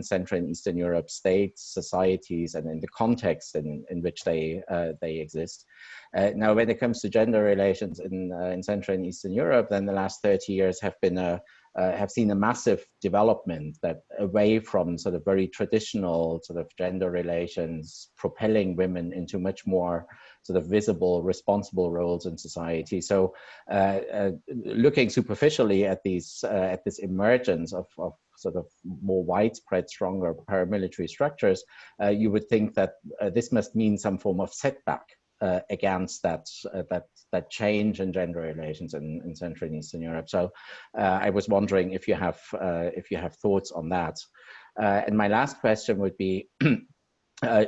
Central and Eastern Europe states, societies, and in the context in which they exist. Now, when it comes to gender relations in Central and Eastern Europe, then the last 30 years have been have seen a massive development that away from sort of very traditional sort of gender relations, propelling women into much more sort of visible, responsible roles in society. So looking superficially at these, at this emergence of sort of more widespread, stronger paramilitary structures, you would think that this must mean some form of setback against that change in gender relations in Central and Eastern Europe. So I was wondering if you have thoughts on that. And my last question would be,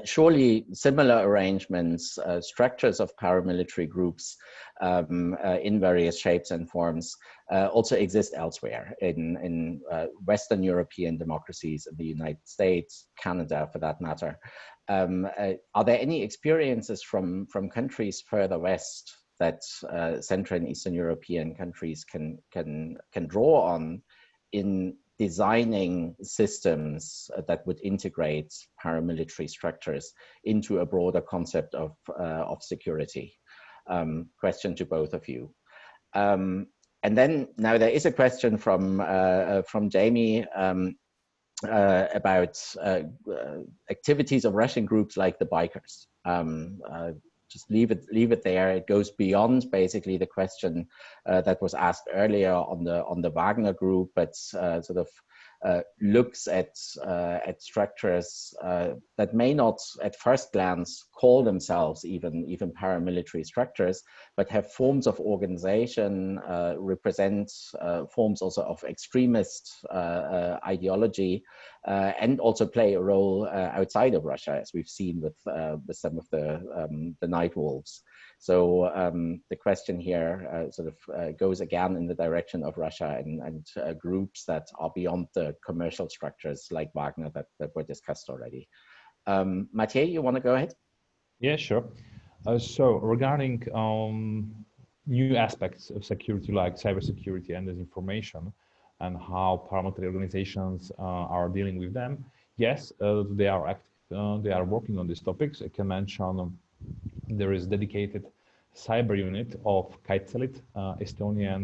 surely similar arrangements, structures of paramilitary groups in various shapes and forms also exist elsewhere in Western European democracies, in the United States, Canada for that matter. Are there any experiences from countries further west that Central and Eastern European countries can draw on in designing systems that would integrate paramilitary structures into a broader concept of security? Question to both of you. And then now there is a question from Jamie. about activities of Russian groups like the bikers. Just leave it there. It goes beyond basically the question that was asked earlier on the Wagner group, but sort of looks at structures that may not at first glance call themselves even paramilitary structures, but have forms of organization, represent forms also of extremist ideology, and also play a role outside of Russia, as we've seen with some of the night wolves. So the question here sort of goes again in the direction of Russia and groups that are beyond the commercial structures like Wagner that were discussed already. Matej, you want to go ahead? Yeah, sure. So regarding new aspects of security like cybersecurity and disinformation and how paramilitary organizations are dealing with them, yes, they are active. They are working on these topics. I can mention there is dedicated cyber unit of Kaitselit, Estonian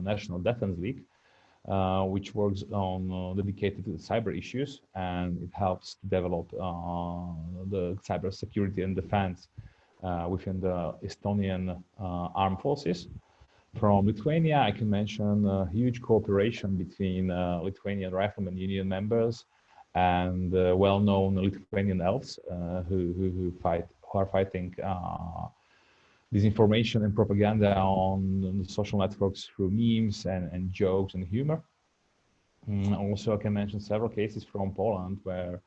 National Defense League, which works on dedicated cyber issues, and it helps to develop the cyber security and defense within the Estonian armed forces. From Lithuania, I can mention a huge cooperation between Lithuanian Rifleman Union members and well-known Lithuanian elves who are fighting disinformation and propaganda on social networks through memes and jokes and humor. Also, I can mention several cases from Poland where,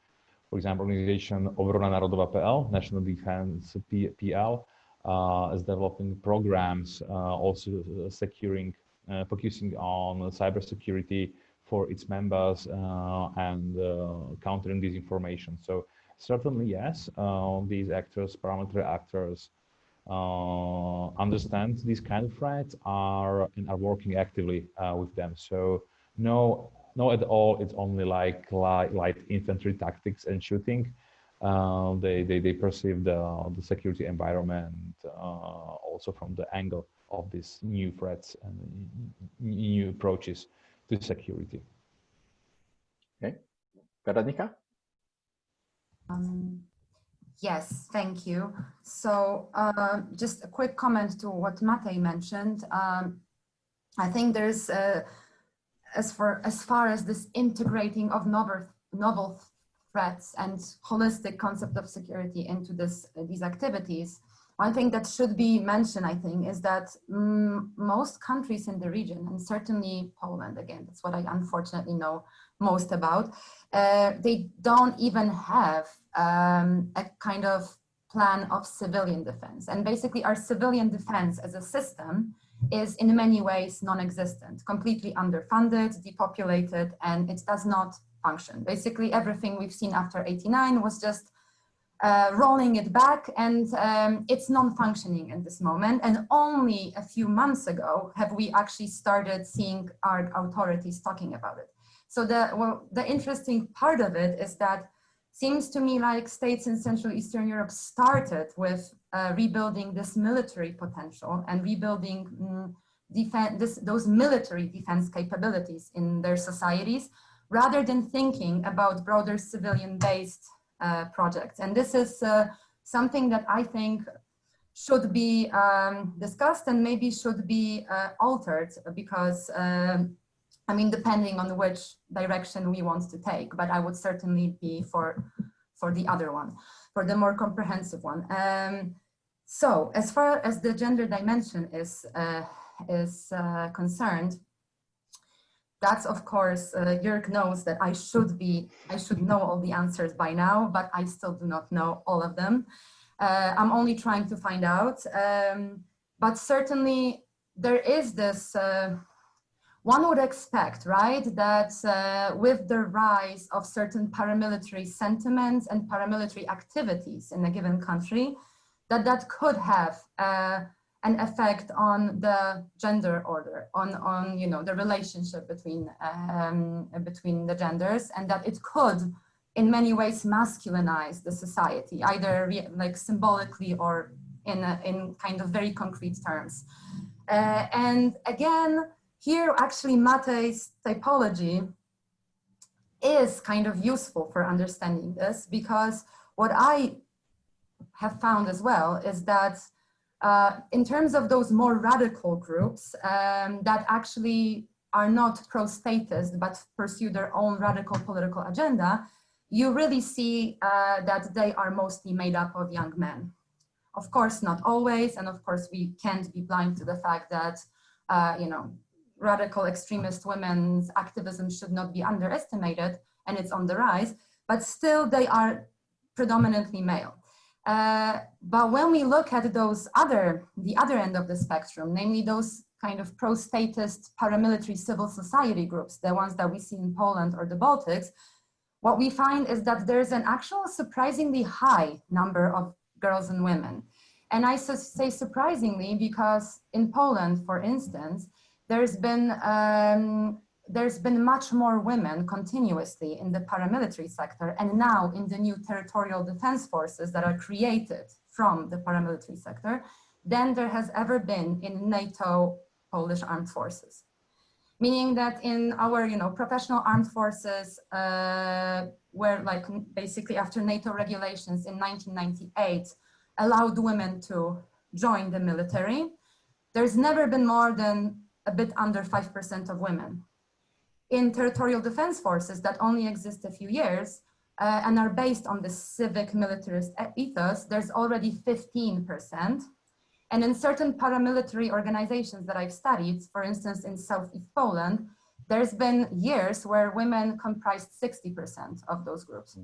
for example, organization Obrona Narodowa.pl, National Defense PL, is developing programs also securing, focusing on cybersecurity for its members and countering disinformation. So certainly, yes, these actors, paramilitary actors, understand these kind of threats are working actively with them. So no at all, it's only like light infantry tactics and shooting. They perceive the security environment also from the angle of these new threats and new approaches to security. Okay, Weronika? Yes, thank you. So just a quick comment to what Matej mentioned. I think there's, as far as this integrating of novel threats and holistic concept of security into these activities, one thing that should be mentioned, I think, is that most countries in the region, and certainly Poland, again, that's what I unfortunately know most about, they don't even have a kind of plan of civilian defense. And basically our civilian defense as a system is in many ways non-existent, completely underfunded, depopulated, and it does not function. Basically everything we've seen after '89 was just rolling it back, and it's non-functioning at this moment. And only a few months ago have we actually started seeing our authorities talking about it. So the interesting part of it is that seems to me like states in Central Eastern Europe started with rebuilding this military potential and rebuilding those military defense capabilities in their societies, rather than thinking about broader civilian-based projects. And this is something that I think should be discussed and maybe should be altered, because I mean, depending on which direction we want to take, but I would certainly be for the other one, for the more comprehensive one. So as far as the gender dimension is concerned, that's of course, Joerg knows that I should know all the answers by now, but I still do not know all of them. I'm only trying to find out, but certainly there is this, one would expect, right, that with the rise of certain paramilitary sentiments and paramilitary activities in a given country, that could have an effect on the gender order, on you know, the relationship between the genders, and that it could in many ways masculinize the society, either like symbolically or in kind of very concrete terms. And again, here actually Matej's typology is kind of useful for understanding this, because what I have found as well is that in terms of those more radical groups that actually are not pro-statist but pursue their own radical political agenda, you really see that they are mostly made up of young men. Of course, not always, and of course we can't be blind to the fact that you know, radical extremist women's activism should not be underestimated, and it's on the rise, but still they are predominantly male. But when we look at those the other end of the spectrum, namely those kind of pro-statist paramilitary civil society groups, the ones that we see in Poland or the Baltics, what we find is that there's an actual surprisingly high number of girls and women. And I say surprisingly because in Poland, for instance, there's been much more women continuously in the paramilitary sector, and now in the new territorial defense forces that are created from the paramilitary sector than there has ever been in NATO Polish armed forces. Meaning that in our, you know, professional armed forces, where like basically after NATO regulations in 1998 allowed women to join the military, there's never been more than a bit under 5% of women. In territorial defense forces that only exist a few years and are based on the civic militarist ethos, there's already 15%. And in certain paramilitary organizations that I've studied, for instance, in Southeast Poland, there's been years where women comprised 60% of those groups.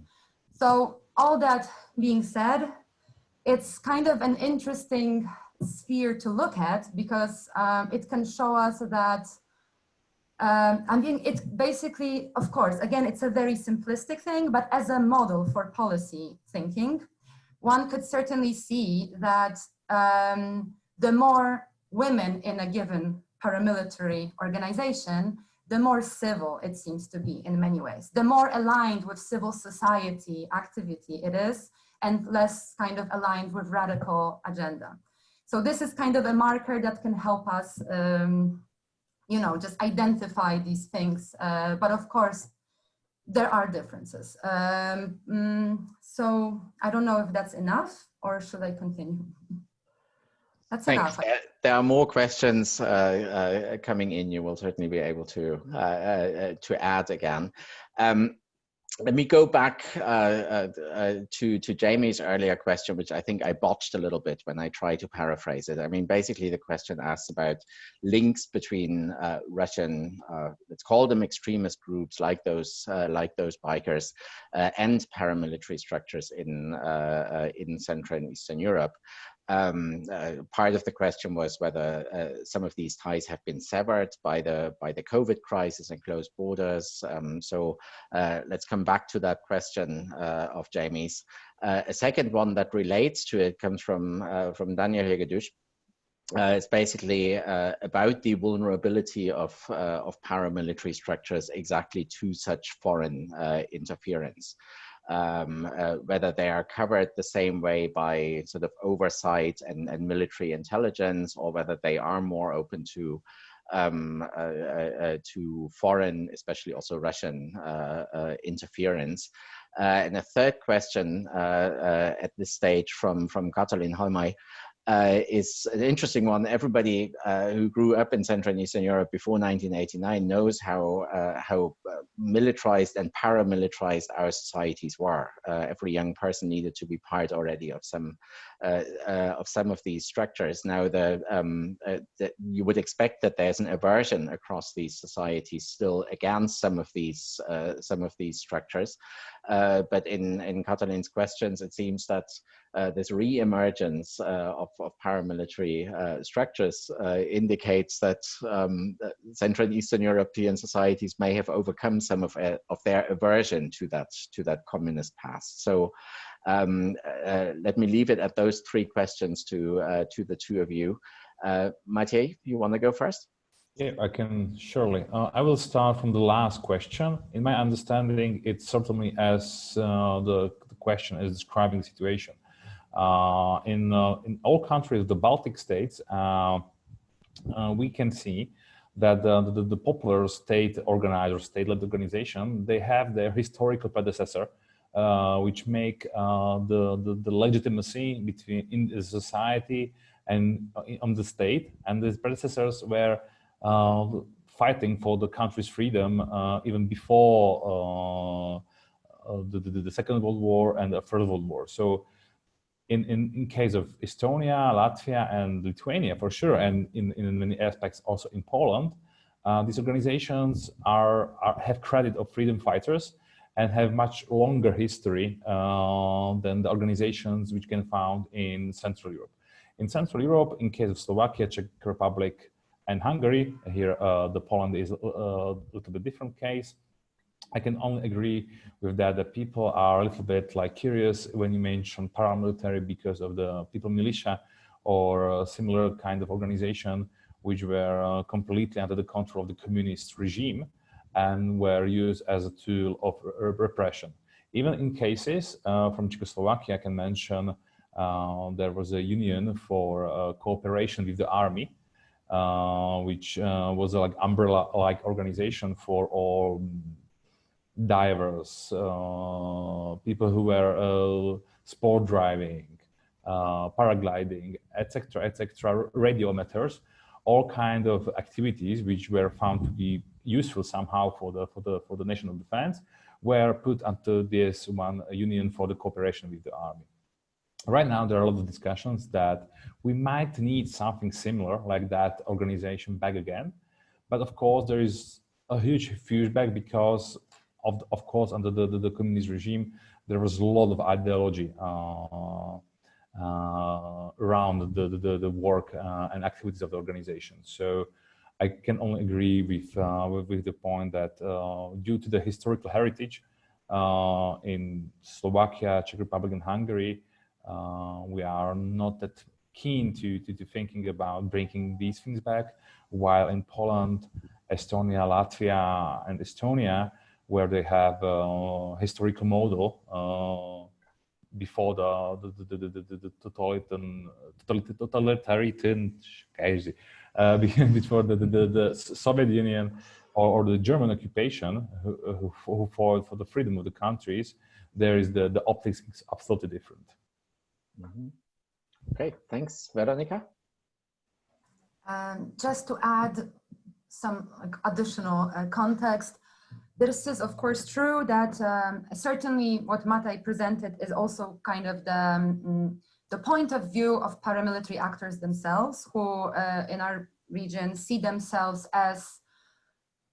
So all that being said, it's kind of an interesting sphere to look at because it can show us that, I mean, it basically, of course, again, it's a very simplistic thing, but as a model for policy thinking, one could certainly see that the more women in a given paramilitary organization, the more civil it seems to be in many ways. The more aligned with civil society activity it is, and less kind of aligned with radical agenda. So this is kind of a marker that can help us, you know, just identify these things. But of course, there are differences. So I don't know if that's enough, or should I continue? That's enough. There are more questions coming in. You will certainly be able to add again. Let me go back to Jamie's earlier question, which I think I botched a little bit when I tried to paraphrase it. I mean, basically the question asks about links between Russian, let's call them extremist groups like those bikers, and paramilitary structures in Central and Eastern Europe. Part of the question was whether some of these ties have been severed by the COVID crisis and closed borders. So let's come back to that question of Jamie's. A second one that relates to it comes from Daniel Hegedus. It's basically about the vulnerability of paramilitary structures exactly to such foreign interference. Whether they are covered the same way by sort of oversight and military intelligence, or whether they are more open to foreign, especially also Russian interference. And a third question at this stage from Katalin Holmai is an interesting one. Everybody who grew up in Central and Eastern Europe before 1989 knows how militarized and paramilitarized our societies were. Every young person needed to be part already of some of these structures. Now, you would expect that there's an aversion across these societies still against some of these structures. But in Katalin's questions, it seems that this re-emergence of paramilitary structures indicates that Central and Eastern European societies may have overcome some of their aversion to that communist past. So let me leave it at those three questions to the two of you. Matej, you want to go first? Yeah, I can surely. I will start from the last question. In my understanding, it's certainly as the question is describing the situation. In all countries, the Baltic states, we can see that the popular state organized, state-led organization, they have their historical predecessor, which make the legitimacy in the society and on the state. And these predecessors were fighting for the country's freedom even before the Second World War and the First World War. So in case of Estonia, Latvia, and Lithuania, for sure, and in many aspects also in Poland, these organizations have credit of freedom fighters and have much longer history than the organizations which can be found in Central Europe. In Central Europe, in case of Slovakia, Czech Republic, and Hungary, here the Poland is a little bit different case. I can only agree with that people are a little bit like curious when you mention paramilitary because of the people militia or a similar kind of organization which were completely under the control of the communist regime and were used as a tool of repression. Even in cases from Czechoslovakia, I can mention there was a union for cooperation with the army, which was a like umbrella-like organization for all divers, people who were sport driving, paragliding, etc., radio amateurs, all kind of activities which were found to be useful somehow for the national defense, were put under this one union for the cooperation with the army. Right now, there are a lot of discussions that we might need something similar like that organization back again, but of course there is a huge pushback because of course, under the communist regime, there was a lot of ideology around the work and activities of the organization. So I can only agree with the point that due to the historical heritage in Slovakia, Czech Republic, and Hungary, we are not that keen to thinking about bringing these things back, while in Poland, Estonia, Latvia, and Estonia, where they have a historical model before the totalitarian before the Soviet Union or the German occupation, who fought for the freedom of the countries. There is the optics is absolutely different. Mm-hmm. Okay, thanks, Weronika. Just to add some additional context. This is, of course, true that certainly what Matej presented is also kind of the point of view of paramilitary actors themselves, who in our region see themselves as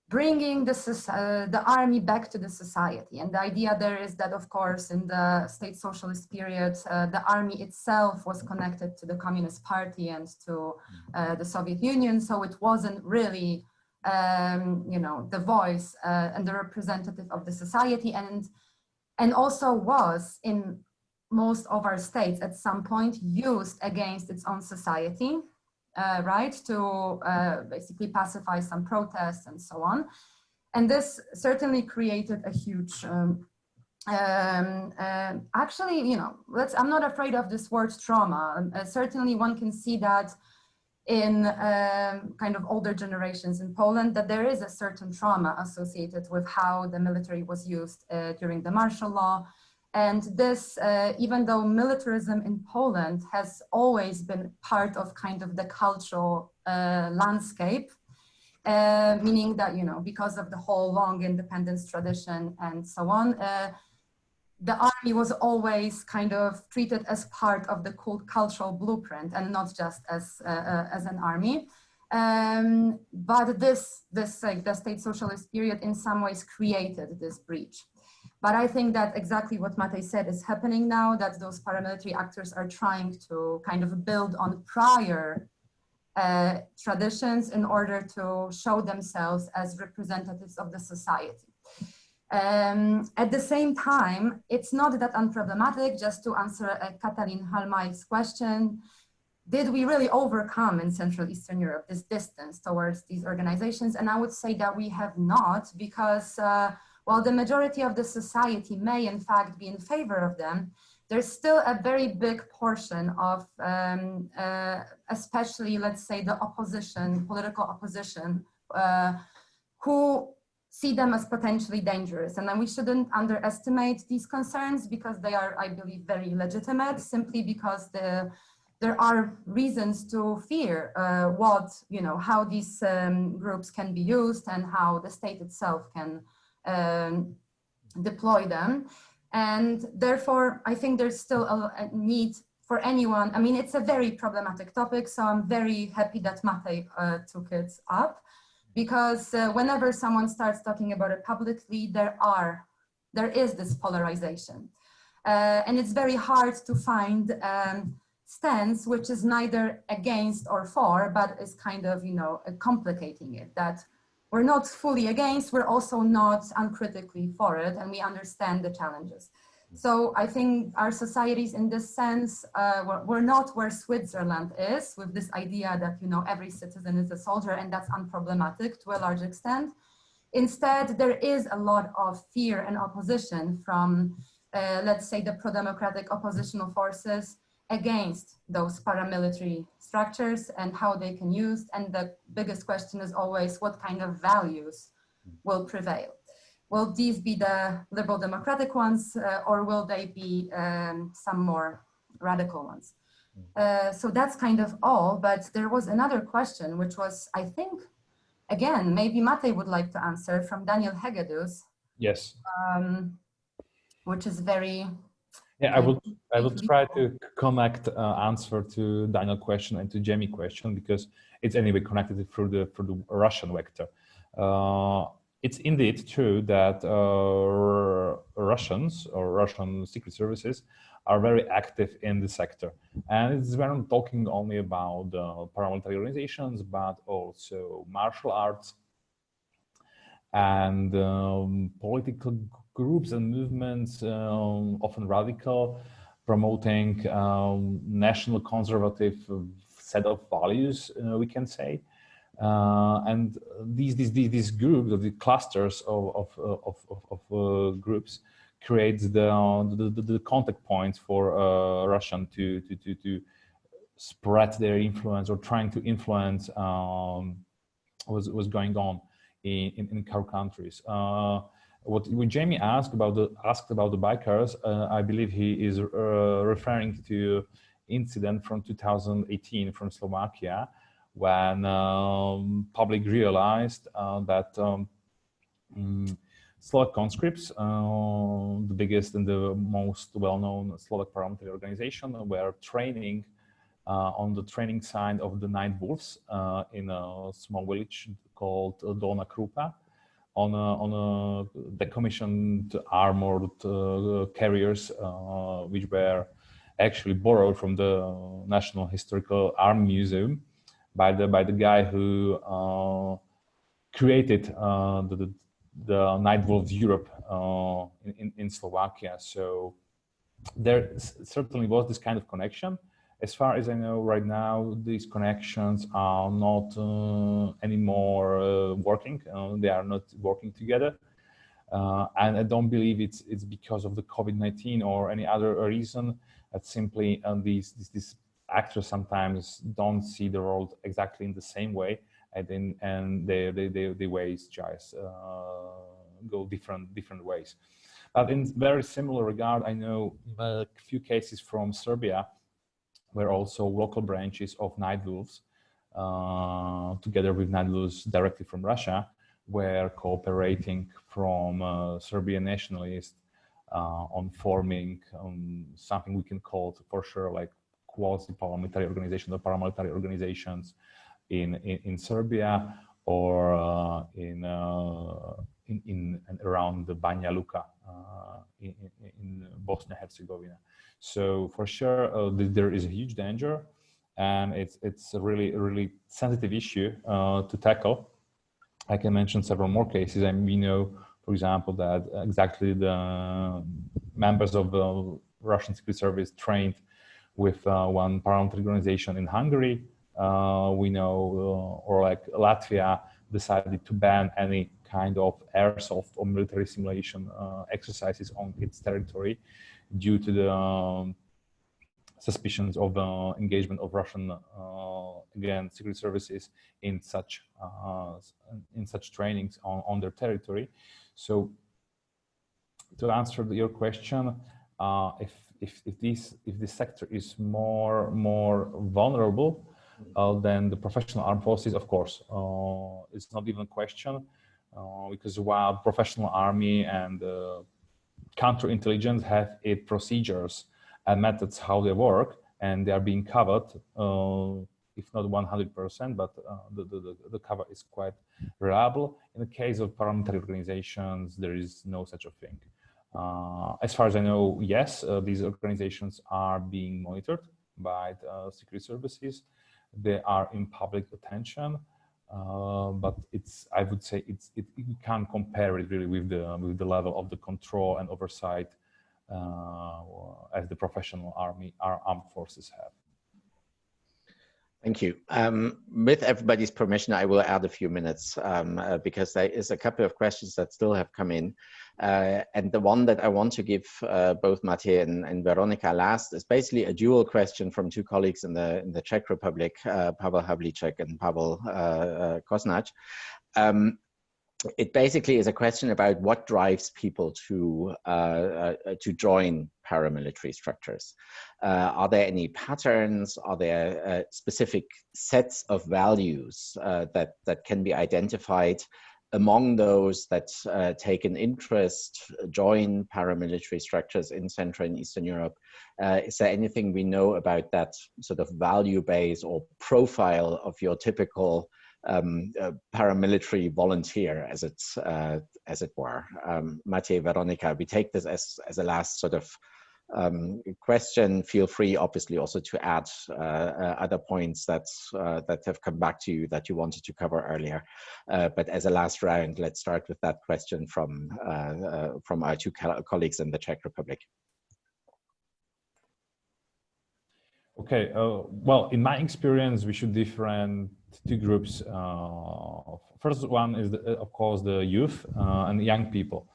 bringing the army back to the society. And the idea there is that, of course, in the state socialist period, the army itself was connected to the Communist Party and to the Soviet Union, so it wasn't really the voice and the representative of the society, and also was in most of our states at some point used against its own society, right, to basically pacify some protests and so on. And this certainly created a huge, actually, I'm not afraid of this word trauma. Certainly one can see that in kind of older generations in Poland, that there is a certain trauma associated with how the military was used during the martial law. And this, even though militarism in Poland has always been part of kind of the cultural landscape, meaning that, because of the whole long independence tradition and so on, the army was always kind of treated as part of the cultural blueprint and not just as an army. But this like the state socialist period in some ways created this breach. But I think that exactly what Matej said is happening now, that those paramilitary actors are trying to kind of build on prior traditions in order to show themselves as representatives of the society. At the same time, it's not that unproblematic. Just to answer Katalin Halmai's question, did we really overcome in Central Eastern Europe this distance towards these organizations? And I would say that we have not, because while the majority of the society may in fact be in favor of them, there's still a very big portion of, especially let's say the opposition, political opposition, who see them as potentially dangerous. And then we shouldn't underestimate these concerns because they are, I believe, very legitimate, simply because there are reasons to fear how these groups can be used and how the state itself can deploy them. And therefore, I think there's still a need for anyone. I mean, it's a very problematic topic, so I'm very happy that Matej took it up, because whenever someone starts talking about it publicly, there is this polarization. And it's very hard to find stance which is neither against or for, but is kind of, complicating it, that we're not fully against, we're also not uncritically for it, and we understand the challenges. So I think our societies in this sense, we're not where Switzerland is, with this idea that, every citizen is a soldier, and that's unproblematic to a large extent. Instead, there is a lot of fear and opposition from, let's say, the pro-democratic oppositional forces against those paramilitary structures and how they can use. And the biggest question is always, what kind of values will prevail? Will these be the liberal democratic ones, or will they be some more radical ones? So that's kind of all, but there was another question, which was, I think, again, maybe Matej would like to answer, from Daniel Hegedus. Yes. Which is very... Yeah, I will try to connect answer to Daniel's question and to Jamie's question, because it's anyway connected through the Russian vector. It's indeed true that Russians or Russian secret services are very active in the sector, and we're not talking only about paramilitary organizations, but also martial arts and political groups and movements, often radical, promoting national conservative set of values, we can say. And these groups, the clusters of groups, creates the contact points for Russian to spread their influence, or trying to influence what's going on in car countries. What Jamie asked about the bikers, I believe he is referring to incident from 2018 from Slovakia, when public realized that Slovak conscripts, the biggest and the most well-known Slovak paramilitary organization, were training on the training side of the Night Wolves in a small village called Dolna Krupa, on a decommissioned armored carriers, which were actually borrowed from the National Historical Army Museum by the guy who created the Night Wolves Europe in Slovakia. So there certainly was this kind of connection. As far as I know right now, these connections are not anymore working. They are not working together. And I don't believe it's because of the COVID-19 or any other reason. That simply these actors sometimes don't see the world exactly in the same way, and the ways just go different ways. But in very similar regard, I know a few cases from Serbia, where also local branches of Night Wolves, together with Night Wolves directly from Russia, were cooperating from Serbian nationalists on forming something we can call, for sure, like quasi-paramilitary organizations or paramilitary organizations in Serbia, or in and around the Banja Luka in Bosnia and Herzegovina. So for sure, there is a huge danger, and it's a really sensitive issue to tackle. I can mention several more cases, and we know, for example, that exactly the members of the Russian Secret Service trained with one paramilitary organization in Hungary. We know, or like Latvia decided to ban any kind of airsoft or military simulation exercises on its territory due to the suspicions of engagement of Russian again secret services in such trainings on their territory. So to answer your question, if this sector is more vulnerable than the professional armed forces, of course, it's not even a question, because while professional army and counterintelligence have its procedures and methods how they work, and they are being covered, if not 100%, but the cover is quite reliable. In the case of paramilitary organizations, there is no such a thing. As far as I know, yes, these organizations are being monitored by the secret services. They are in public attention, but I would say you can't compare it really with the level of the control and oversight as the professional armed forces have. Thank you. With everybody's permission, I will add a few minutes because there is a couple of questions that still have come in. And the one that I want to give both Matej and Weronika last is basically a dual question from two colleagues in the Czech Republic, Pavel Havlicek and Pavel Kosnach. It basically is a question about what drives people to join paramilitary structures. Are there any patterns? Are there specific sets of values that can be identified among those that take an interest, join paramilitary structures in Central and Eastern Europe? Is there anything we know about that sort of value base or profile of your typical paramilitary volunteer, as it were? Matej, Weronika, we take this as a last sort of question. Feel free, obviously, also to add other points that have come back to you that you wanted to cover earlier. But as a last round, let's start with that question from our two colleagues in the Czech Republic. Okay, well, in my experience, we should differentiate two groups. First one is, of course, the youth and young people.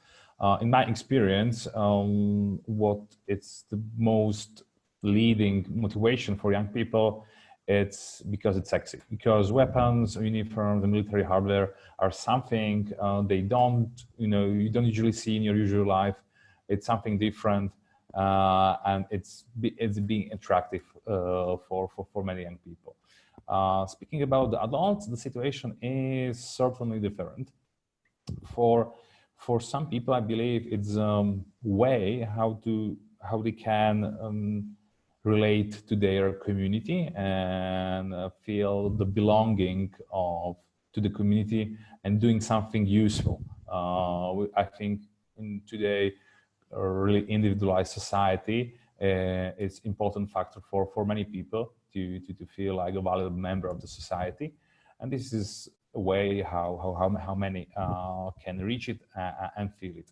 In my experience, what it's the most leading motivation for young people, it's because it's sexy. Because weapons, uniforms, and military hardware are something you don't usually see in your usual life. It's something different. And it's being attractive for many young people. Speaking about the adults, the situation is certainly different. For some people, I believe it's a way how they can relate to their community and feel the belonging to the community and doing something useful. I think in today, a really individualized society is important factor for many people to feel like a valuable member of the society, and this is a way how many can reach it and feel it.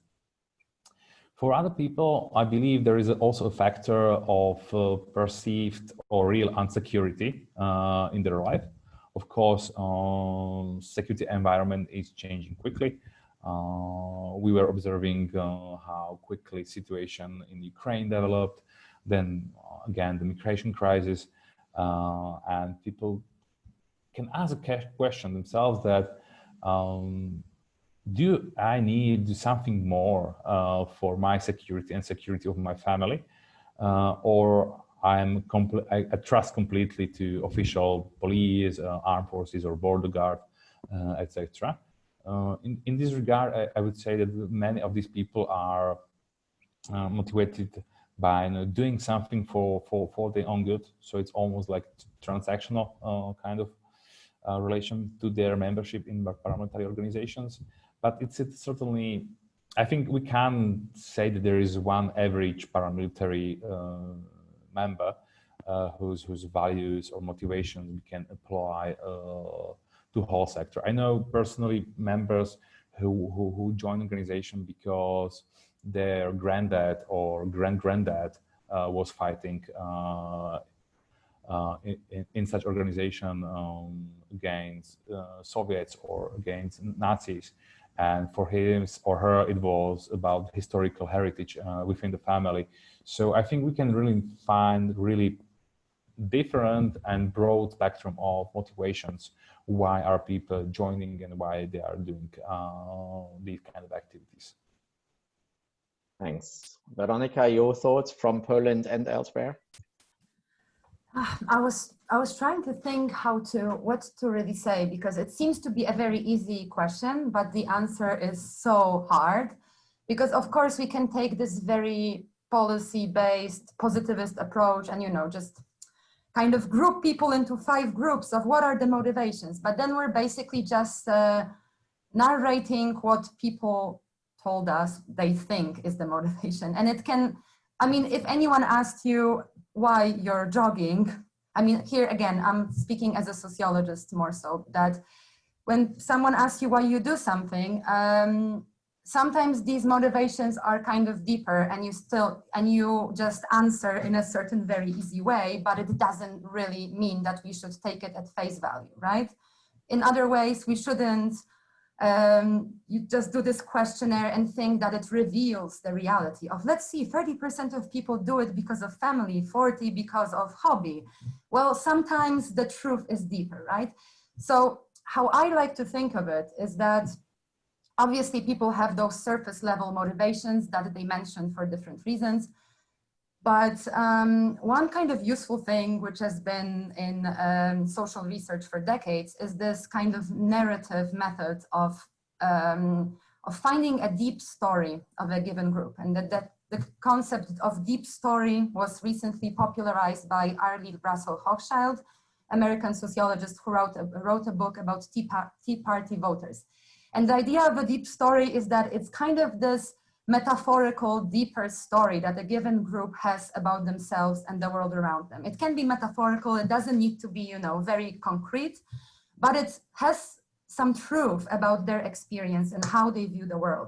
For other people, I believe there is also a factor of perceived or real insecurity in their life. Of course, security environment is changing quickly. We were observing how quickly situation in Ukraine developed, then again the migration crisis, and people can ask a question themselves that do I need something more for my security and security of my family, or I trust completely to official police, armed forces, or border guard, etc. In this regard, I would say that many of these people are motivated by doing something for their own good. So it's almost like transactional kind of relation to their membership in paramilitary organizations. But it's certainly, I think we can say that there is one average paramilitary member whose values or motivations we can apply to whole sector. I know personally members who join organization because their granddad or granddad was fighting in such organization against Soviets or against Nazis, and for him or her it was about historical heritage within the family. So I think we can really find really different and broad spectrum of motivations why are people joining and why they are doing these kind of activities. Thanks. Weronika, your thoughts from Poland and elsewhere? I was trying to think what to really say, because it seems to be a very easy question, but the answer is so hard, because of course we can take this very policy-based positivist approach and, you know, just kind of group people into 5 groups of what are the motivations, but then we're basically just narrating what people told us they think is the motivation. And it can, I mean, if anyone asked you why you're jogging, I mean, here again, I'm speaking as a sociologist more so, that when someone asks you why you do something, sometimes these motivations are kind of deeper, and you just answer in a certain very easy way, but it doesn't really mean that we should take it at face value, right? In other ways, we shouldn't you just do this questionnaire and think that it reveals the reality of, let's see, 30% of people do it because of family, 40 because of hobby. Well, sometimes the truth is deeper, right? So how I like to think of it is that obviously people have those surface level motivations that they mentioned for different reasons. But one kind of useful thing which has been in social research for decades is this kind of narrative method of finding a deep story of a given group. And that the concept of deep story was recently popularized by Arlie Russell Hochschild, American sociologist who wrote a book about Tea Party voters. And the idea of a deep story is that it's kind of this metaphorical, deeper story that a given group has about themselves and the world around them. It can be metaphorical, it doesn't need to be, you know, very concrete, but it has some truth about their experience and how they view the world.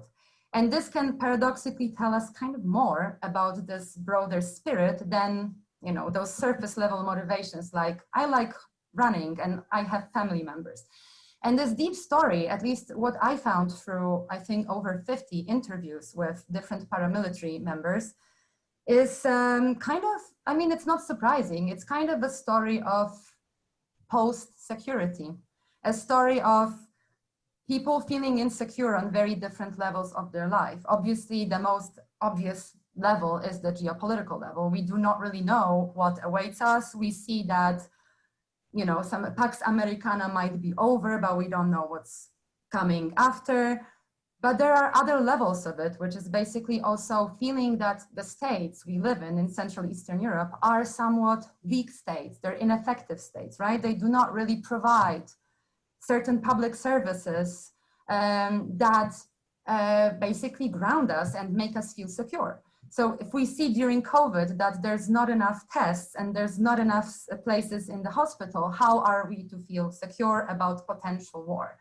And this can paradoxically tell us kind of more about this broader spirit than, you know, those surface level motivations like, I like running and I have family members. And this deep story, at least what I found through, I think, over 50 interviews with different paramilitary members, is kind of, I mean, it's not surprising. It's kind of a story of post-security, a story of people feeling insecure on very different levels of their life. Obviously, the most obvious level is the geopolitical level. We do not really know what awaits us. We see that, you know, some Pax Americana might be over, but we don't know what's coming after. But there are other levels of it, which is basically also feeling that the states we live in Central Eastern Europe are somewhat weak states. They're ineffective states, right? They do not really provide certain public services that basically ground us and make us feel secure. So if we see during COVID that there's not enough tests and there's not enough places in the hospital, how are we to feel secure about potential war?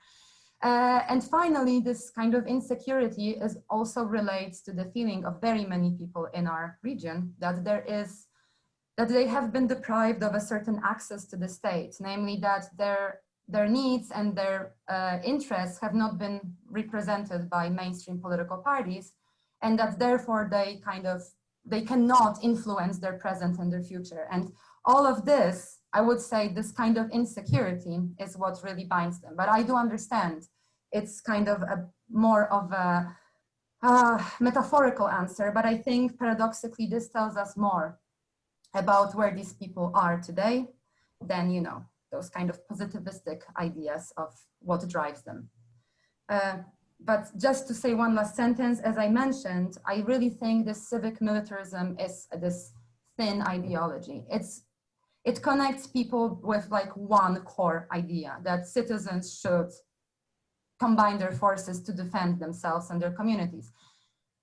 And finally, this kind of insecurity is also relates to the feeling of very many people in our region that they have been deprived of a certain access to the state, namely that their needs and their interests have not been represented by mainstream political parties, and that therefore they cannot influence their present and their future. And all of this, I would say, this kind of insecurity is what really binds them. But I do understand it's kind of more of a metaphorical answer, but I think paradoxically this tells us more about where these people are today than, you know, those kind of positivistic ideas of what drives them. But just to say one last sentence, as I mentioned, I really think this civic militarism is this thin ideology. It connects people with like one core idea, that citizens should combine their forces to defend themselves and their communities.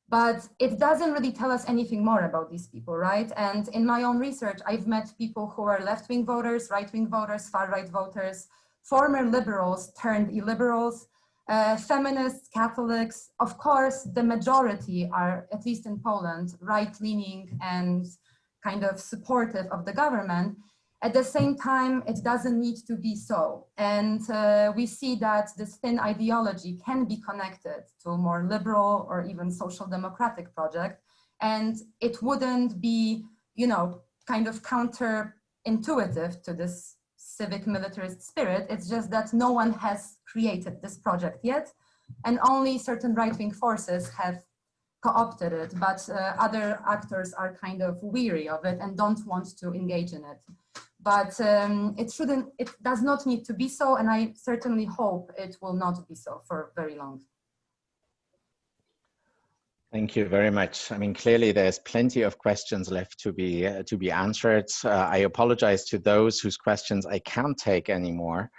But it doesn't really tell us anything more about these people, right? And in my own research, I've met people who are left-wing voters, right-wing voters, far-right voters, former liberals turned illiberals, feminists, Catholics. Of course, the majority are, at least in Poland, right-leaning and kind of supportive of the government. At the same time, it doesn't need to be so. And we see that this thin ideology can be connected to a more liberal or even social democratic project. And it wouldn't be, you know, kind of counterintuitive intuitive to this civic militarist spirit. It's just that no one has created this project yet, and only certain right-wing forces have co-opted it, but other actors are kind of weary of it and don't want to engage in it. But it does not need to be so, and I certainly hope it will not be so for very long. Thank you very much. I mean, clearly there's plenty of questions left to be answered. I apologize to those whose questions I can't take anymore.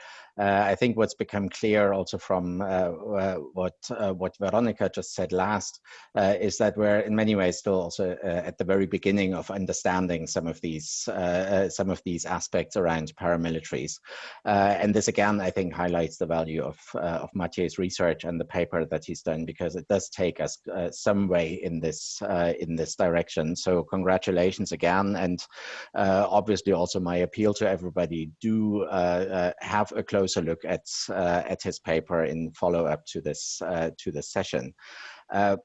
I think what's become clear also from what Weronika just said last is that we're in many ways still also at the very beginning of understanding some of these aspects around paramilitaries. And this again, I think, highlights the value of Matej's research and the paper that he's done, because it does take us some way in this direction. So congratulations again, and obviously also my appeal to everybody: do have a closer look at his paper in follow-up to this session.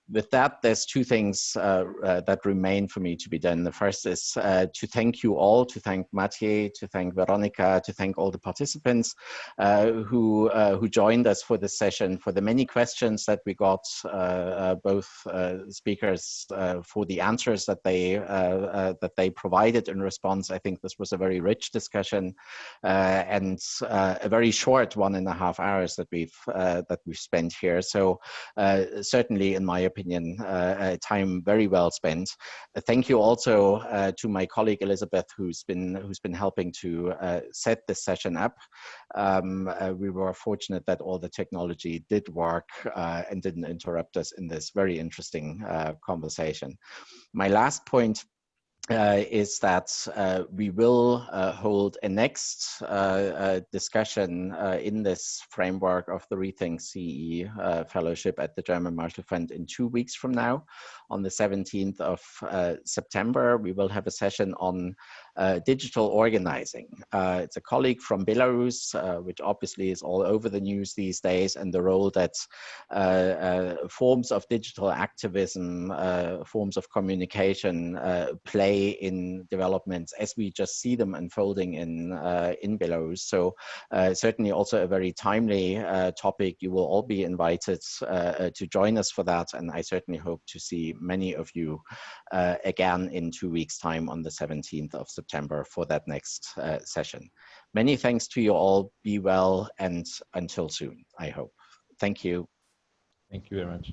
With that, there's two things that remain for me to be done. The first is to thank you all, to thank Matej, to thank Weronika, to thank all the participants who joined us for this session, for the many questions that we got, both speakers for the answers that they provided in response. I think this was a very rich discussion and a very short 1.5 hours that we've spent here. So certainly, in my opinion, time very well spent. Thank you also to my colleague Elizabeth, who's been helping to set this session up. We were fortunate that all the technology did work and didn't interrupt us in this very interesting conversation. My last point is that we will hold a next discussion in this framework of the ReThink.CEE fellowship at the German Marshall Fund in 2 weeks from now. On the 17th of September, we will have a session on digital organizing. It's a colleague from Belarus, which obviously is all over the news these days, and the role that forms of digital activism, forms of communication play in developments as we just see them unfolding in Belarus. So certainly also a very timely topic. You will all be invited to join us for that, and I certainly hope to see many of you again in 2 weeks' time on the 17th of September for that next session. Many thanks to you all. Be well, and until soon, I hope. Thank you. Thank you very much.